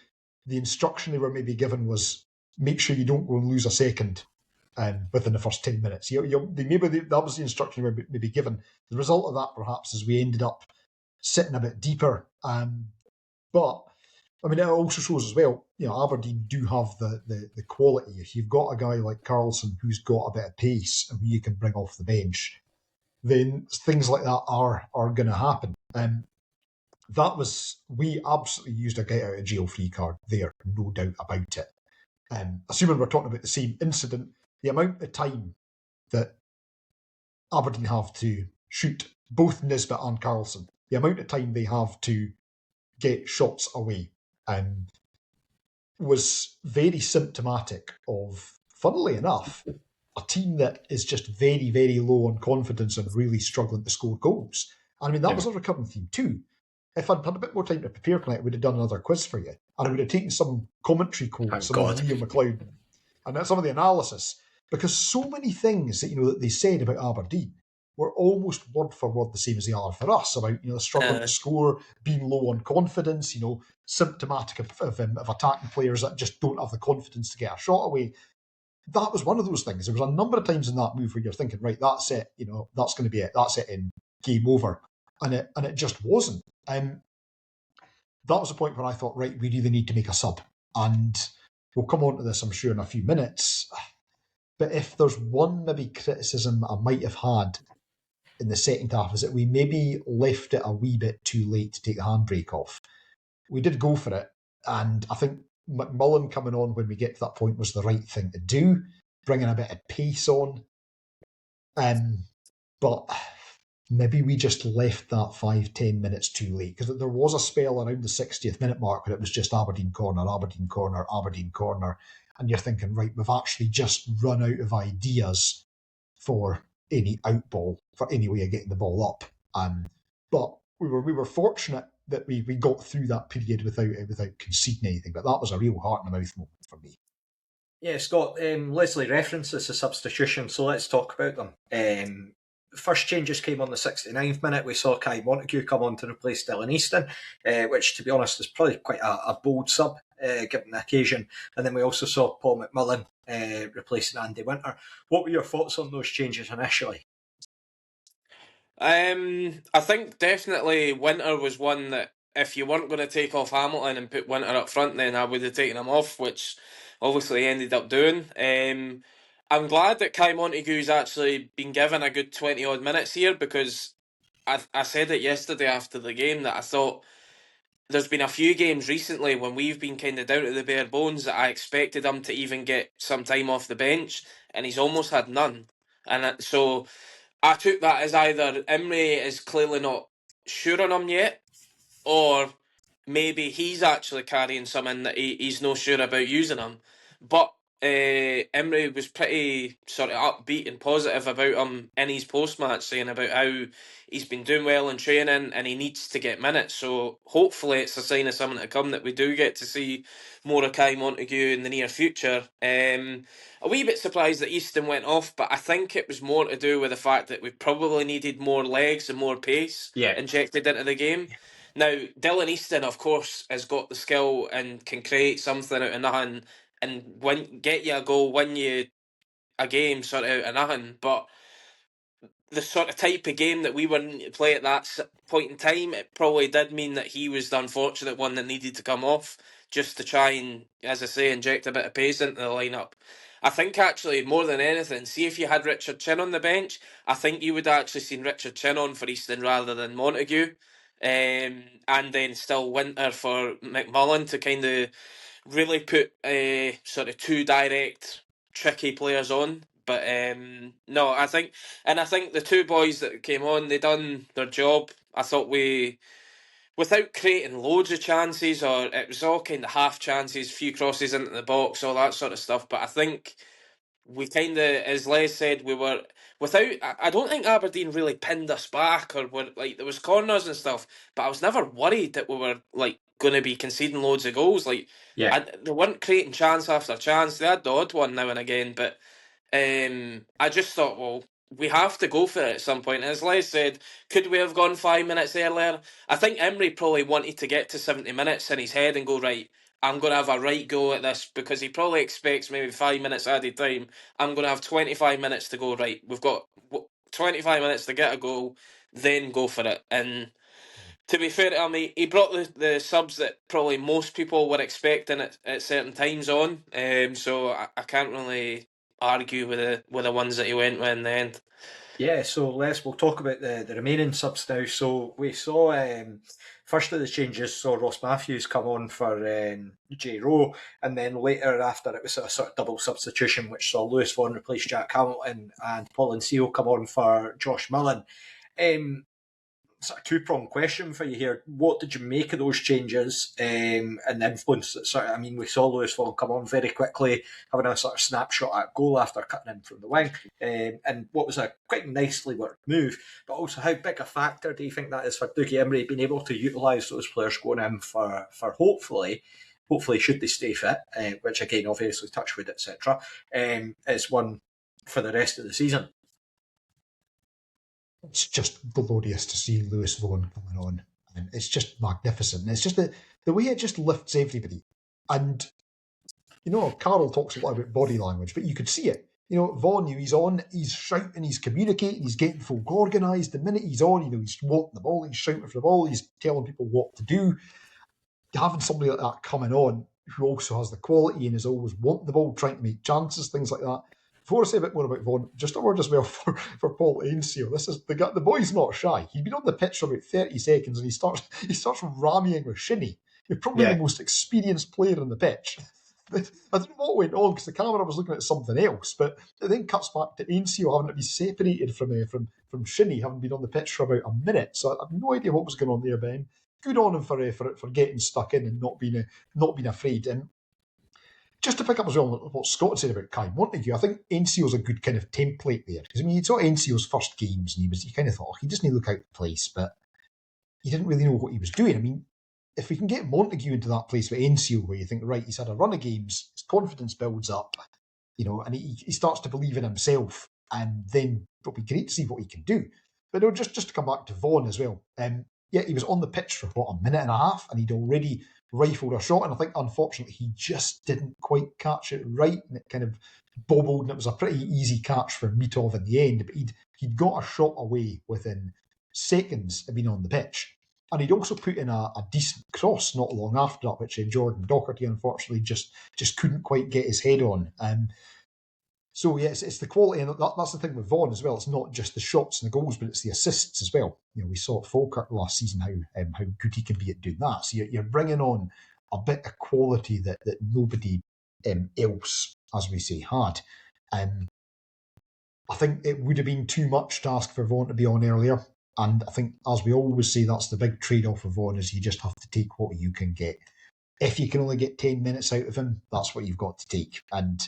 instruction they were maybe given was make sure you don't go and lose a second within the first 10 minutes. That was the instruction they were maybe given. The result of that, perhaps, is we ended up sitting a bit deeper. But I mean, it also shows as well, Aberdeen do have the quality. If you've got a guy like Carlson who's got a bit of pace and who you can bring off the bench, then things like that are going to happen. We absolutely used a get out of jail free card there, no doubt about it. Assuming we're talking about the same incident, the amount of time that Aberdeen have to shoot both Nisbet and Carlson, the amount of time they have to get shots away, was very symptomatic of, funnily enough, a team that is just very, very low on confidence and really struggling to score goals. And I mean, that was a recurring theme too. If I'd had a bit more time to prepare tonight, I would have done another quiz for you. And I would have taken some commentary quotes, some of Liam McLeod, and some of the analysis, because so many things that they said about Aberdeen were almost word for word the same as they are for us, about struggling to score, being low on confidence, symptomatic of attacking players that just don't have the confidence to get a shot away. That was one of those things. There was a number of times in that move where you're thinking, right, that's it, that's going to be it, that's it, in game over, and it just wasn't. That was the point where I thought, right, we really need to make a sub, and we'll come on to this, I'm sure, in a few minutes. But if there's one maybe criticism I might have had in the second half, is that we maybe left it a wee bit too late to take the handbrake off. We did go for it, and I think McMullen coming on when we get to that point was the right thing to do, bringing a bit of pace on. But maybe we just left that 5-10 minutes too late, because there was a spell around the 60th minute mark where it was just Aberdeen corner, Aberdeen corner, Aberdeen corner, and you're thinking, right, we've actually just run out of ideas for any outball, for any way of getting the ball up. But we were fortunate that we got through that period without conceding anything. But that was a real heart in the mouth moment for me. Yeah, Scott, Leslie references the substitution, so let's talk about them. First changes came on the 69th minute. We saw Kai Montague come on to replace Dylan Easton, which, to be honest, is probably quite a bold sub, given the occasion. And then we also saw Paul McMullen replacing Andy Winter. What were your thoughts on those changes initially? I think definitely Winter was one that, if you weren't going to take off Hamilton and put Winter up front, then I would have taken him off, which obviously he ended up doing. I'm glad that Kai Montague's actually been given a good 20-odd minutes here, because I said it yesterday after the game that I thought there's been a few games recently when we've been kind of down to the bare bones that I expected him to even get some time off the bench, and he's almost had none. And so I took that as either Imrie is clearly not sure on him yet, or maybe he's actually carrying something that he's not sure about using him. But Imrie was pretty sort of upbeat and positive about him in his post-match, saying about how he's been doing well in training and he needs to get minutes. So hopefully it's a sign of something to come that we do get to see more of Kai Montague in the near future. A wee bit surprised that Easton went off, but I think it was more to do with the fact that we probably needed more legs and more pace injected into the game. Now, Dylan Easton, of course, has got the skill and can create something out of nothing and get you a goal, win you a game sort of out of nothing. But the sort of type of game that we were to play at that point in time, it probably did mean that he was the unfortunate one that needed to come off, just to try and, as I say, inject a bit of pace into the lineup. I think actually, more than anything, see if you had Richard Chin on the bench, I think you would actually seen Richard Chin on for Easton rather than Montague. And then still Winter for McMullen to kind of really put sort of two direct, tricky players on. But no, I think the two boys that came on, they done their job. I thought without creating loads of chances, or it was all kind of half chances, few crosses into the box, all that sort of stuff. But I think we kind of, as Les said, we were without. I don't think Aberdeen really pinned us back, or were like there was corners and stuff. But I was never worried that we were like going to be conceding loads of goals. Like, they weren't creating chance after chance. They had the odd one now and again, but I just thought, well, we have to go for it at some point. As Les said, could we have gone 5 minutes earlier? I think Imrie probably wanted to get to 70 minutes in his head and go, right, I'm going to have a right go at this, because he probably expects maybe 5 minutes added time. I'm going to have 25 minutes to go, right, we've got 25 minutes to get a goal, then go for it. And to be fair to him, he brought the subs that probably most people were expecting at certain times on. So I can't really argue with the ones that he went with in the end. Yeah, so we'll talk about the remaining subs now. So we saw, firstly the changes, saw Ross Matthews come on for J. Rowe, and then later after it was a sort of double substitution, which saw Lewis Vaughan replace Jack Hamilton and Paul Nseo come on for Josh Milne. Sort of two-pronged question for you here. What did you make of those changes and the influence that sort of, I mean, we saw Lewis Vaughan come on very quickly, having a sort of snapshot at goal after cutting in from the wing, and what was a quite nicely worked move, but also how big a factor do you think that is for Dougie Imrie being able to utilise those players going in for hopefully should they stay fit, which again, obviously touchwood, etc., is one for the rest of the season? It's just glorious to see Lewis Vaughan coming on, and it's just magnificent. And it's just the way it just lifts everybody. And Carol talks a lot about body language, but you could see it. Vaughan, he's on, he's shouting, he's communicating, he's getting folk organised. The minute he's on, he's wanting the ball, he's shouting for the ball, he's telling people what to do. Having somebody like that coming on who also has the quality and is always wanting the ball, trying to make chances, things like that. Before I say a bit more about Vaughan, just a word as well for Paul Nseo. This is the boy's not shy. He'd been on the pitch for about 30 seconds and he starts ramming with Shinnie. He's probably the most experienced player on the pitch. I don't know what went on because the camera was looking at something else, but it then cuts back to Nseo having to be separated from Shinnie, having been on the pitch for about a minute. So I have no idea what was going on there, Ben. Good on him for getting stuck in and not being afraid. And just to pick up as well what Scott said about Kai Montague, I think Nseo's a good kind of template there. Because, I mean, you saw Nseo's first games and you kind of thought, he doesn't look out of place, but you didn't really know what he was doing. I mean, if we can get Montague into that place with Nseo, where you think, right, he's had a run of games, his confidence builds up, and he starts to believe in himself, and then it'll be great to see what he can do. But no, just to come back to Vaughan as well. He was on the pitch for, a minute and a half, and he'd already rifled a shot, and I think, unfortunately, he just didn't quite catch it right, and it kind of bobbled, and it was a pretty easy catch for Mitov in the end, but he'd got a shot away within seconds of being on the pitch. And he'd also put in a decent cross not long after that, which Jordan Docherty, unfortunately, just couldn't quite get his head on. So, yeah, it's the quality, and that's the thing with Vaughan as well. It's not just the shots and the goals, but it's the assists as well. We saw at Falkirk last season how good he can be at doing that. So you're bringing on a bit of quality that nobody else, as we say, had. I think it would have been too much to ask for Vaughan to be on earlier. And I think, as we always say, that's the big trade-off of Vaughan, is you just have to take what you can get. If you can only get 10 minutes out of him, that's what you've got to take. And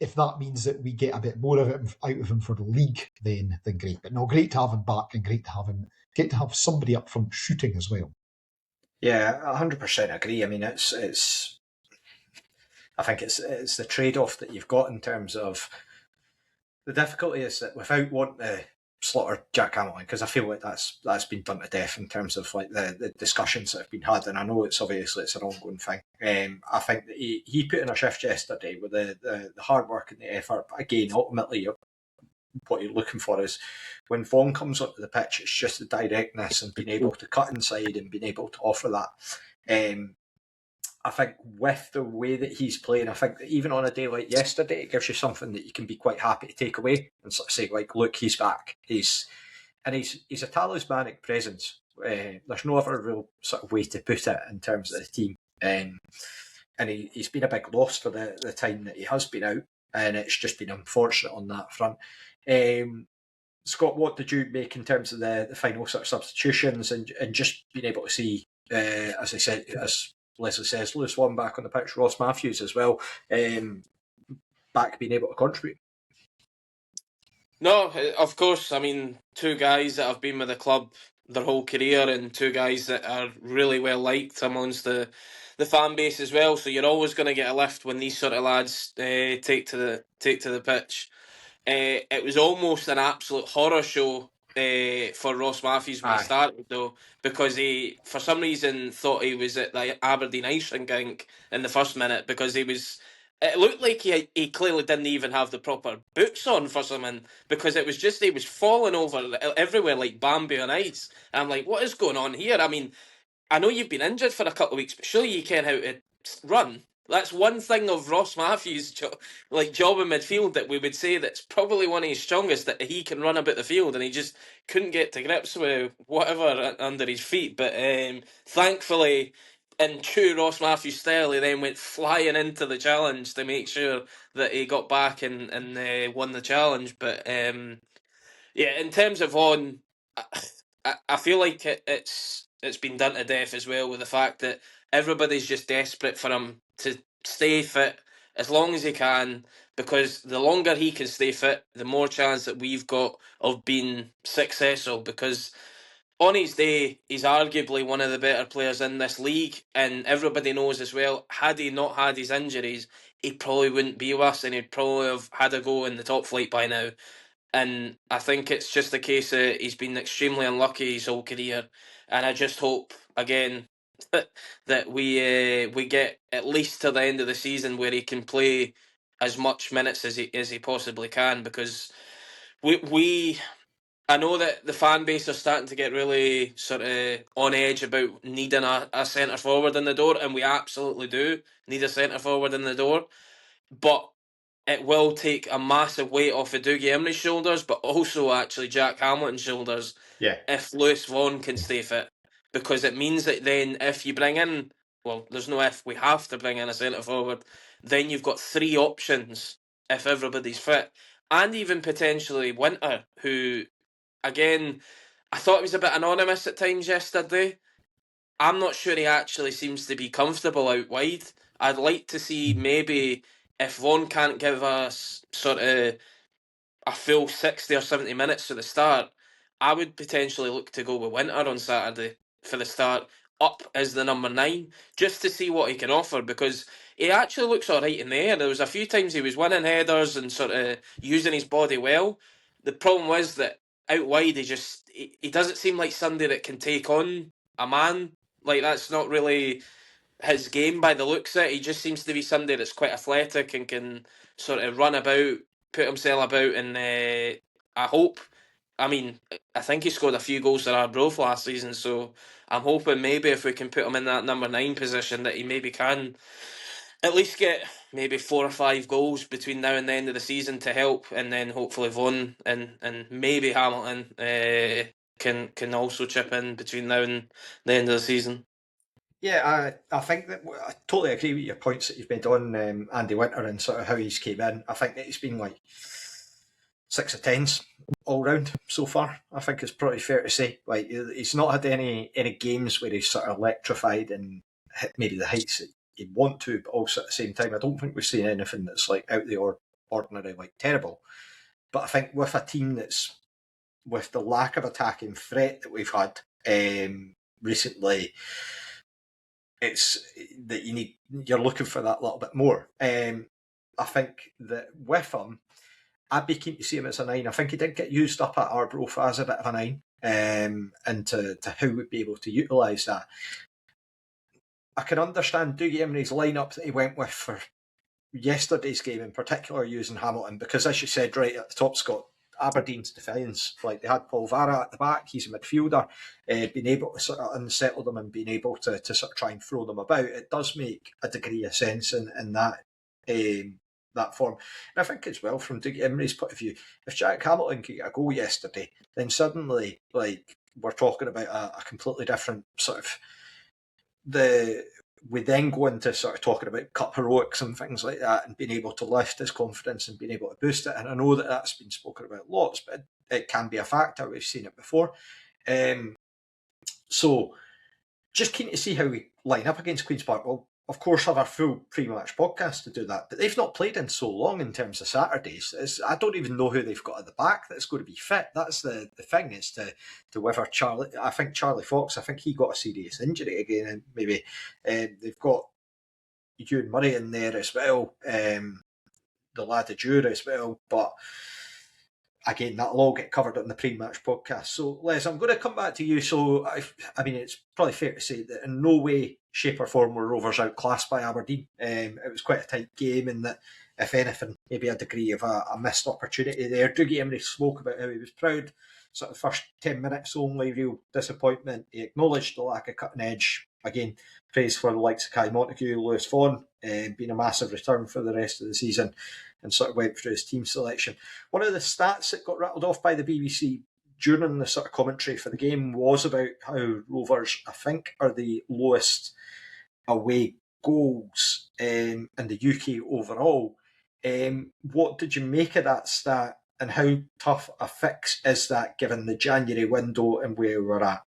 if that means that we get a bit more of it out of him for the league, then great. But no, great to have him back, and great to have somebody up front shooting as well. Yeah, 100% agree. I mean, it's. I think it's the trade-off that you've got in terms of the difficulty is that without wanting to slaughter Jack Milne, because I feel like that's been done to death in terms of like the discussions that have been had, and I know it's an ongoing thing. I think that he put in a shift yesterday with the hard work and the effort, but again, ultimately what you're looking for is when Vaughan comes onto the pitch, it's just the directness and being able to cut inside and being able to offer that. I think with the way that he's playing, I think that even on a day like yesterday, it gives you something that you can be quite happy to take away and sort of say, like, look, he's back. He's a talismanic presence. There's no other real sort of way to put it in terms of the team. And he's been a big loss for the time that he has been out, and it's just been unfortunate on that front. Scott, what did you make in terms of the final sort of substitutions and just being able to see, as I said, as Leslie says, Lewis Vaughan back on the pitch, Ross Matthews as well, back being able to contribute? No, of course. I mean, two guys that have been with the club their whole career, and two guys that are really well liked amongst the fan base as well. So you're always going to get a lift when these sort of lads take to the pitch. It was almost an absolute horror show for Ross Matthews when he started, though, because he, for some reason, thought he was at the Aberdeen ice rink, I think, in the first minute, because he was. It looked like he clearly didn't even have the proper boots on for something, because it was just he was falling over everywhere like Bambi on ice. And I'm like, what is going on here? I mean, I know you've been injured for a couple of weeks, but surely you can how to run. That's one thing of Ross Matthews' job in midfield that we would say that's probably one of his strongest, that he can run about the field, and he just couldn't get to grips with whatever under his feet. But thankfully, in true Ross Matthews style, he then went flying into the challenge to make sure that he got back and won the challenge. But yeah, in terms of Vaughan, I feel like it's been done to death as well, with the fact that everybody's just desperate for him to stay fit as long as he can, because the longer he can stay fit, the more chance that we've got of being successful, because on his day, he's arguably one of the better players in this league, and everybody knows as well, had he not had his injuries, he probably wouldn't be with us, and he'd probably have had a go in the top flight by now. And I think it's just a case of he's been extremely unlucky his whole career, and I just hope again that we get at least to the end of the season where he can play as much minutes as he possibly can, because we I know that the fan base are starting to get really sort of on edge about needing a centre forward in the door, and we absolutely do need a centre forward in the door, but it will take a massive weight off of Dougie Imrie's shoulders, but also actually Jack Hamilton's shoulders. Yeah. If Lewis Vaughan can stay fit, because it means that then if you bring in, well, there's no if, we have to bring in a centre forward, then you've got three options if everybody's fit, and even potentially Winter, who, again, I thought he was a bit anonymous at times yesterday. I'm not sure he actually seems to be comfortable out wide. I'd like to see maybe if Vaughan can't give us sort of a full 60 or 70 minutes at the start, I would potentially look to go with Winter on Saturday for the start, up as the number 9, just to see what he can offer, because he actually looks all right in the air. There was a few times he was winning headers and sort of using his body well. The problem was that out wide he doesn't seem like somebody that can take on a man. Like, that's not really his game by the looks of it. He just seems to be somebody that's quite athletic and can sort of run about, put himself about, and I think he scored a few goals for Arbroath last season, so I'm hoping maybe if we can put him in that number 9 position, that he maybe can at least get maybe 4 or 5 goals between now and the end of the season to help, and then hopefully Vaughan and maybe Hamilton can also chip in between now and the end of the season. Yeah, I think that I totally agree with your points that you've made on Andy Winter and sort of how he's came in. I think that he's been like 6 of 10s all round so far. I think it's pretty fair to say. Like, he's not had any games where he's sort of electrified and hit maybe the heights that you'd want to, but also at the same time, I don't think we've seen anything that's like out the ordinary, like terrible. But I think with a team that's, with the lack of attacking threat that we've had recently, it's that you're looking for that little bit more. I think that with him, I'd be keen to see him as a 9. I think he did get used up at Arbroath as a bit of a 9, and to how we'd be able to utilise that. I can understand Dougie Imrie's lineup that he went with for yesterday's game, in particular using Hamilton, because as you said right at the top, Scott, Aberdeen's defence, like they had Paul Vara at the back, he's a midfielder, being able to sort of unsettle them and being able to sort of try and throw them about, it does make a degree of sense in that form. And I think as well, from Dougie Imrie's point of view, if Jack Hamilton could get a goal yesterday, then suddenly, like, we're talking about a completely different sort of we then go into sort of talking about cup heroics and things like that, and being able to lift his confidence and being able to boost it. And I know that that's been spoken about lots, but it can be a factor. We've seen it before. So just keen to see how we line up against Queen's Park. Well, of course, have a full pre-match podcast to do that, but they've not played in so long in terms of Saturdays. I don't even know who they've got at the back that's going to be fit. That's the thing, is to whether Charlie. I think Charlie Fox. I think he got a serious injury again, and maybe they've got Ewan Murray in there as well. The lad of Jura as well, but again, that'll all get covered on the pre-match podcast. So, Les, I'm going to come back to you. So, I mean, it's probably fair to say that in no way, shape or form were Rovers outclassed by Aberdeen. It was quite a tight game, and that, if anything, maybe a degree of a missed opportunity there. Dougie Imrie spoke about how he was proud. Sort of first 10 minutes only, real disappointment. He acknowledged the lack of cutting edge. Again, praise for the likes of Kai Montague, Lewis Vaughan, being a massive return for the rest of the season, and sort of went through his team selection. One of the stats that got rattled off by the BBC during the sort of commentary for the game was about how Rovers, I think, are the lowest away goals in the UK overall. What did you make of that stat, and how tough a fix is that given the January window and where we're at?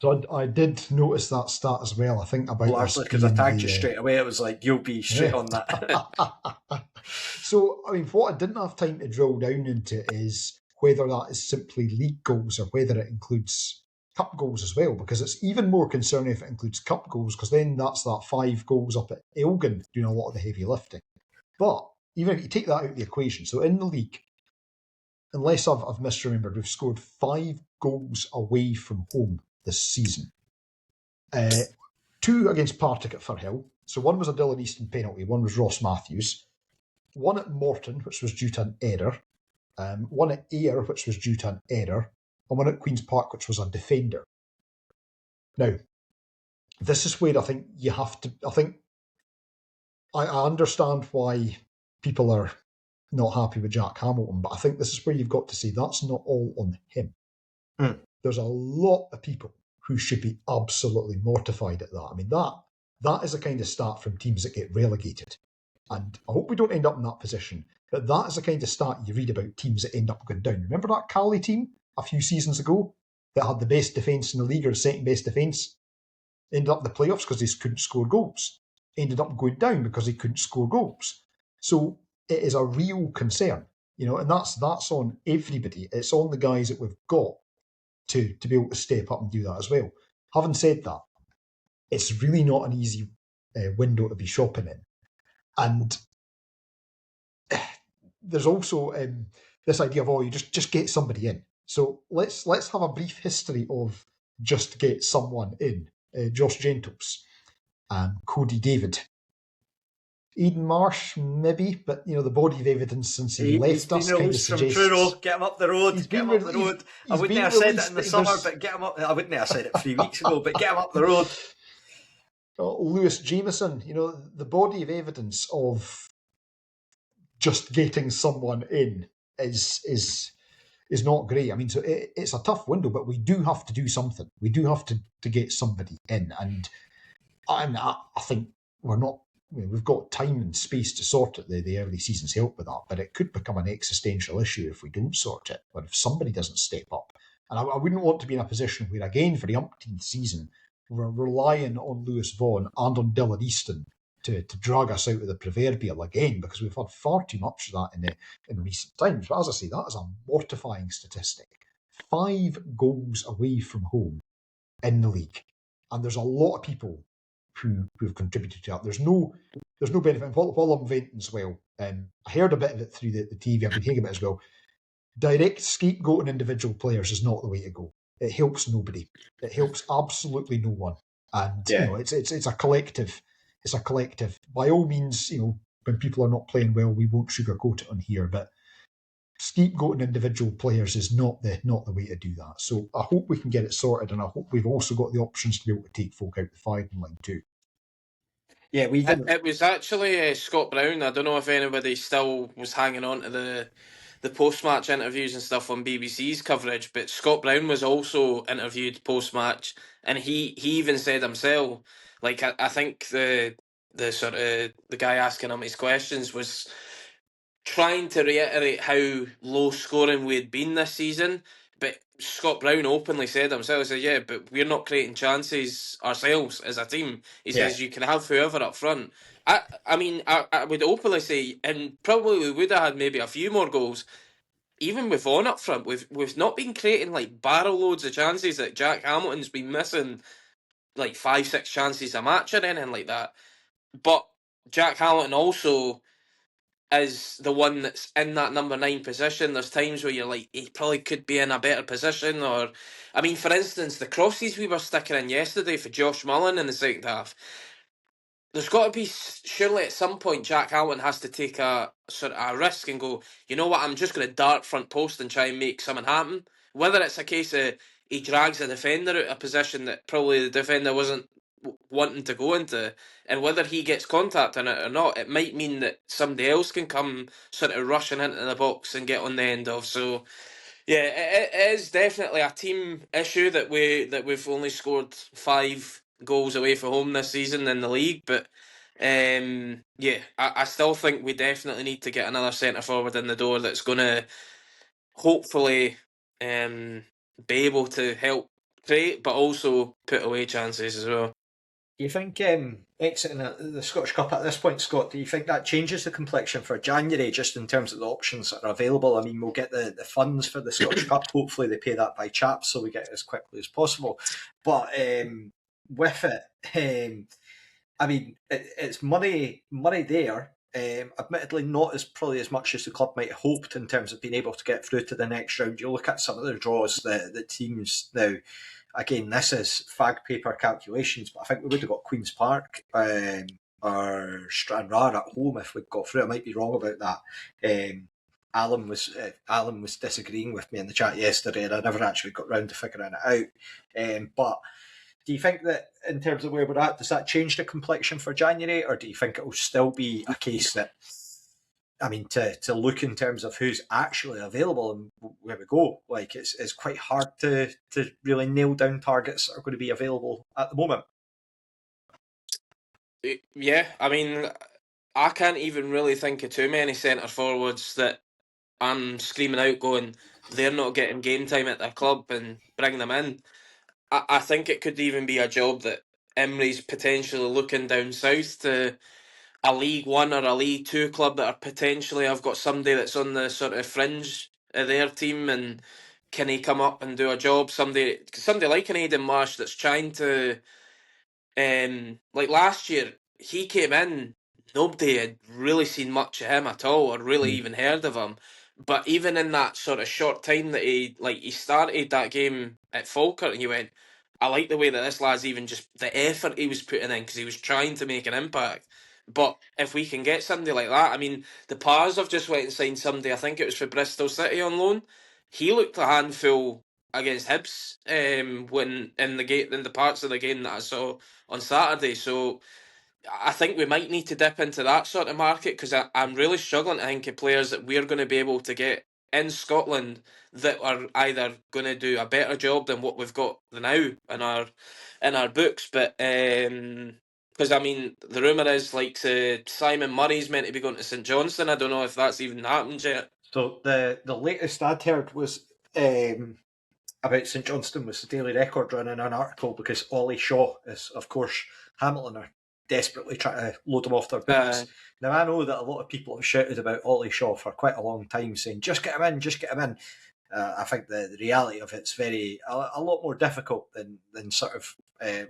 So I did notice that stat as well. I think about largely because I tagged you straight away. It was like, you'll be straight on that. So, I mean, what I didn't have time to drill down into is whether that is simply league goals or whether it includes cup goals as well, because it's even more concerning if it includes cup goals, because then that's that 5 goals up at Elgin doing a lot of the heavy lifting. But even if you take that out of the equation, so in the league, unless I've misremembered, we've scored 5 goals away from home this season. 2 against Partick at Firhill. So one was a Dylan Easton penalty, one was Ross Matthews. 1 at Morton, which was due to an error. 1 at Ayr, which was due to an error. And 1 at Queen's Park, which was a defender. Now, this is where I think you have to... I understand why people are not happy with Jack Hamilton, but I think this is where you've got to say that's not all on him. There's a lot of people who should be absolutely mortified at that. I mean, that is a kind of stat from teams that get relegated. And I hope we don't end up in that position. But that is the kind of stat you read about teams that end up going down. Remember that Cali team a few seasons ago that had the best defence in the league, or the second best defence? Ended up in the playoffs because they couldn't score goals. Ended up going down because they couldn't score goals. So it is a real concern, and that's on everybody. It's on the guys that we've got to be able to step up and do that as well. Having said that, it's really not an easy window to be shopping in. And there's also this idea of, you just get somebody in. So let's have a brief history of just get someone in. Josh Gentles, Cody David, Eden Marsh, maybe, but the body of evidence since he left us kind of suggests... Truro, get him up the road, get him up the road. I wouldn't have said it in the summer, but get him up... I wouldn't have said it 3 weeks ago, but get him up the road. Lewis Jameson, the body of evidence of just getting someone in is not great. I mean, so it's a tough window, but we do have to do something. We do have to get somebody in, and I think we've got time and space to sort it. The early seasons help with that, but it could become an existential issue if we don't sort it, or if somebody doesn't step up. And I wouldn't want to be in a position where, again, for the umpteenth season, we're relying on Lewis Vaughan and on Dylan Easton to drag us out of the proverbial again, because we've had far too much of that in recent times. But as I say, that is a mortifying statistic. 5 goals away from home in the league. And there's a lot of people who've contributed to that. There's no benefit. And while I'm venting as well, I heard a bit of it through the TV. I've been hearing about it as well. Direct scapegoating individual players is not the way to go. It helps nobody. It helps absolutely no one. And it's a collective. It's a collective. By all means, when people are not playing well, we won't sugarcoat it on here. But scapegoating individual players is not the way to do that. So I hope we can get it sorted, and I hope we've also got the options to be able to take folk out the firing line too. Yeah, we didn't. It was actually Scott Brown. I don't know if anybody still was hanging on to the post-match interviews and stuff on BBC's coverage, but Scott Brown was also interviewed post-match, and he even said himself, like, I think the sort of the guy asking him his questions was trying to reiterate how low scoring we had been this season, but Scott Brown openly said himself, he said, yeah, but we're not creating chances ourselves as a team. He says you can have whoever up front. I mean, I would openly say, and probably we would have had maybe a few more goals, even with Vaughan up front. We've not been creating like barrel loads of chances that Jack Hamilton's been missing, like 5-6 chances a match or anything like that. But Jack Hamilton also is the one that's in that number 9 position. There's times where you're like, he probably could be in a better position. Or, I mean, for instance, the crosses we were sticking in yesterday for Josh Mullen in the second half. There's got to be, surely at some point, Jack Hamilton has to take a sort of a risk and go, you know what, I'm just going to dart front post and try and make something happen. Whether it's a case of he drags a defender out of a position that probably the defender wasn't wanting to go into, and whether he gets contact in it or not, it might mean that somebody else can come sort of rushing into the box and get on the end of. So yeah, it is definitely a team issue that we've only scored 5 goals away from home this season in the league, but yeah, I still think we definitely need to get another centre forward in the door that's going to hopefully be able to help create, but also put away chances as well. Do you think exiting the Scottish Cup at this point, Scott, do you think that changes the complexion for January just in terms of the options that are available? I mean, we'll get the funds for the Scottish Cup. Hopefully they pay that by chaps so we get it as quickly as possible. But with it, I mean, it's money there. Admittedly, not as probably as much as the club might have hoped in terms of being able to get through to the next round. You look at some of the draws the teams now. Again, this is fag paper calculations, but I think we would have got Queen's Park or Stranraer at home if we'd got through. I might be wrong about that. Alan was disagreeing with me in the chat yesterday, and I never actually got round to figuring it out. But do you think that in terms of where we're at, does that change the complexion for January, or do you think it will still be a case that, I mean, to look in terms of who's actually available and where we go, like it's quite hard to really nail down targets that are going to be available at the moment? Yeah, I mean, I can't even really think of too many centre forwards that I'm screaming out going, they're not getting game time at their club and bring them in. I think it could even be a job that Imrie's potentially looking down south to a League One or a League Two club that are potentially have got somebody that's on the sort of fringe of their team, and can he come up and do a job? Somebody like an Aidan Marsh that's trying to, like last year, he came in, nobody had really seen much of him at all, or really even heard of him. But even in that sort of short time that he started that game at Falkirk, and you went, I like the way that this lad's even just the effort he was putting in because he was trying to make an impact. But if we can get somebody like that, I mean, the Pars have just went and signed somebody. I think it was for Bristol City on loan. He looked a handful against Hibs when in the parts of the game that I saw on Saturday. So I think we might need to dip into that sort of market because I'm really struggling to think of players that we're going to be able to get in Scotland that are either going to do a better job than what we've got now in our books. But because I mean, the rumour is like Simon Murray's meant to be going to St Johnstone. I don't know if that's even happened yet. So the latest I'd heard was about St Johnstone was the Daily Record running an article because Ollie Shaw is, of course, Hamilton are desperately trying to load them off their books. Now, I know that a lot of people have shouted about Ollie Shaw for quite a long time, saying, just get him in, just get him in. I think the reality of it's a lot more difficult than sort of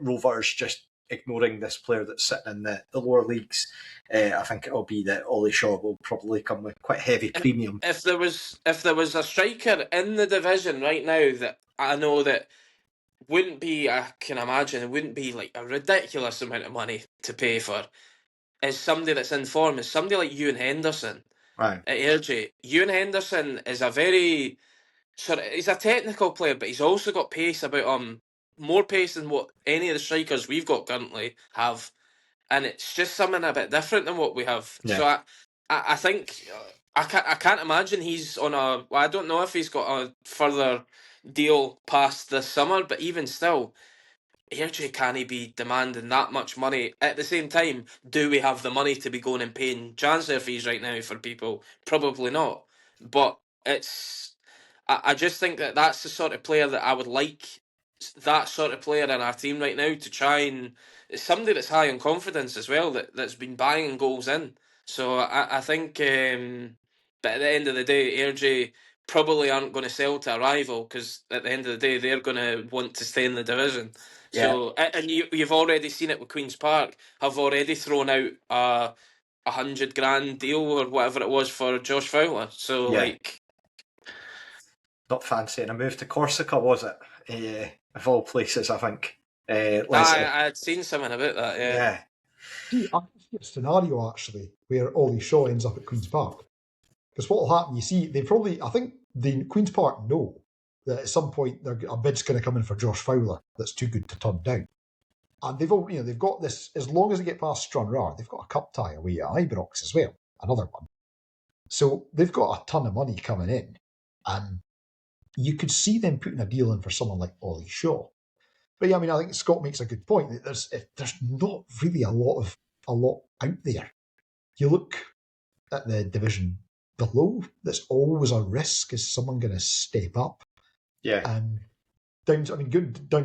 Rovers just ignoring this player that's sitting in the lower leagues. I think it'll be that Ollie Shaw will probably come with quite heavy premium. If there was a striker in the division right now that I know that wouldn't be, I can imagine, it wouldn't be like a ridiculous amount of money to pay for, is somebody that's in form, is somebody like Ewan Henderson Right. at Airdrie. Ewan Henderson is a very he's a technical player, but he's also got pace about him, more pace than what any of the strikers we've got currently have, and it's just something a bit different than what we have. Yeah. So I think I can't imagine he's on a. Well, I don't know if he's got a further deal past this summer, but even still, Airdrie can't be demanding that much money. At the same time, do we have the money to be going and paying transfer fees right now for people? Probably not. But it's. I just think that that's the sort of player that I would like, that sort of player in our team right now, to try and it's somebody that's high in confidence as well, that's been banging goals in. So I think, but at the end of the day, Airdrie probably aren't going to sell to a rival, because at the end of the day, they're going to want to stay in the division. Yeah. So, and you've already seen it with Queen's Park, have already thrown out a $100,000 deal or whatever it was for Josh Fowler. So, Yeah. like, not fancying a move to Corsica, was it? Of all places, I think. I had seen something about that, yeah. Yeah. See, I can see a scenario actually where Ollie Shaw ends up at Queen's Park. Because what will happen, you see, I think the Queen's Park know that at some point a bid's going to come in for Josh Fowler that's too good to turn down. And they've got this, as long as they get past Stranraer, they've got a cup tie away at Ibrox as well, another one. So they've got a ton of money coming in. And you could see them putting a deal in for someone like Ollie Shaw. But yeah, I mean, I think Scott makes a good point that there's not really a lot out there. You look at the division below, there's always a risk. Is someone going to step up? Yeah. And down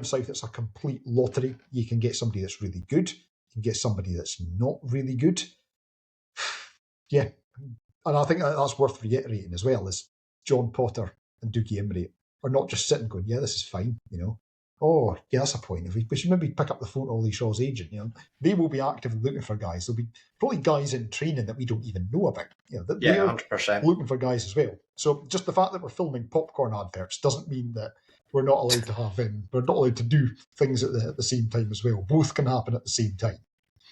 south, it's a complete lottery. You can get somebody that's really good. You can get somebody that's not really good. Yeah. And I think that's worth reiterating as well, is John Potter and Dougie Imrie are not just sitting going, yeah, this is fine, Oh, yeah, that's a point. If we should maybe pick up the phone to Ollie Shaw's agent. They will be actively looking for guys. There'll be probably guys in training that we don't even know about. They're 100%. looking for guys as well. So just the fact that we're filming popcorn adverts doesn't mean that we're not allowed to we're not allowed to do things at the same time as well. Both can happen at the same time.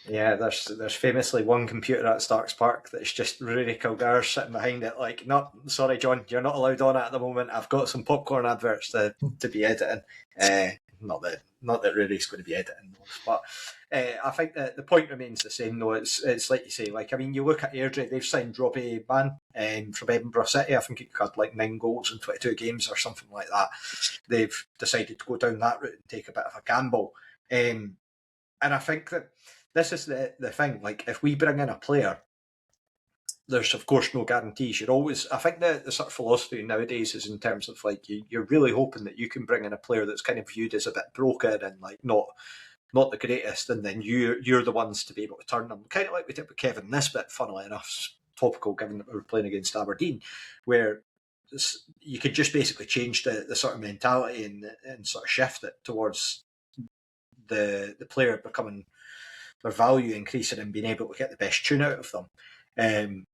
Yeah, there's famously one computer at Starks Park that's just Rory Kilgar sitting behind it, like, no, sorry, John, you're not allowed on it at the moment. I've got some popcorn adverts to be editing. Not that Rory's going to be editing those, but I think that the point remains the same, though. It's like you say, like, I mean, you look at Airdrie, they've signed Robbie from Edinburgh City. I think he had like 9 goals in 22 games or something like that. They've decided to go down that route and take a bit of a gamble. And I think that this is the thing. Like, if we bring in a player, there's of course no guarantees. I think the sort of philosophy nowadays is in terms of like you're really hoping that you can bring in a player that's kind of viewed as a bit broken and like not the greatest, and then you're the ones to be able to turn them. Kind of like we did with Kevin Nisbet, funnily enough, topical given that we were playing against Aberdeen, where you could just basically change the sort of mentality and sort of shift it towards the player becoming their value increasing and being able to get the best tune out of them.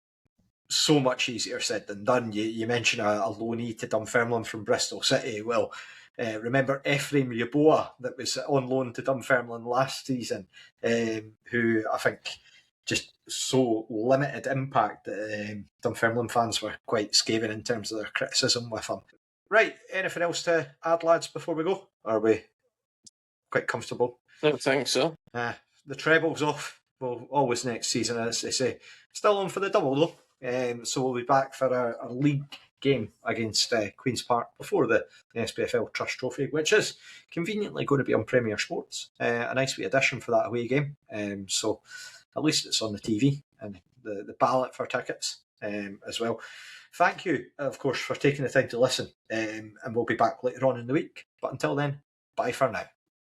So much easier said than done. You mentioned a loanee to Dunfermline from Bristol City. Well, remember Ephraim Yeboah that was on loan to Dunfermline last season, who I think just so limited impact that Dunfermline fans were quite scathing in terms of their criticism with him. Right, anything else to add, lads, before we go? Are we quite comfortable? I don't think so. The treble's off. Well, always next season, as they say. Still on for the double, though. So we'll be back for a league game against Queen's Park before the SPFL Trust Trophy, which is conveniently going to be on Premier Sports. A nice wee addition for that away game. So at least it's on the TV and the ballot for tickets as well. Thank you, of course, for taking the time to listen. And we'll be back later on in the week. But until then, bye for now.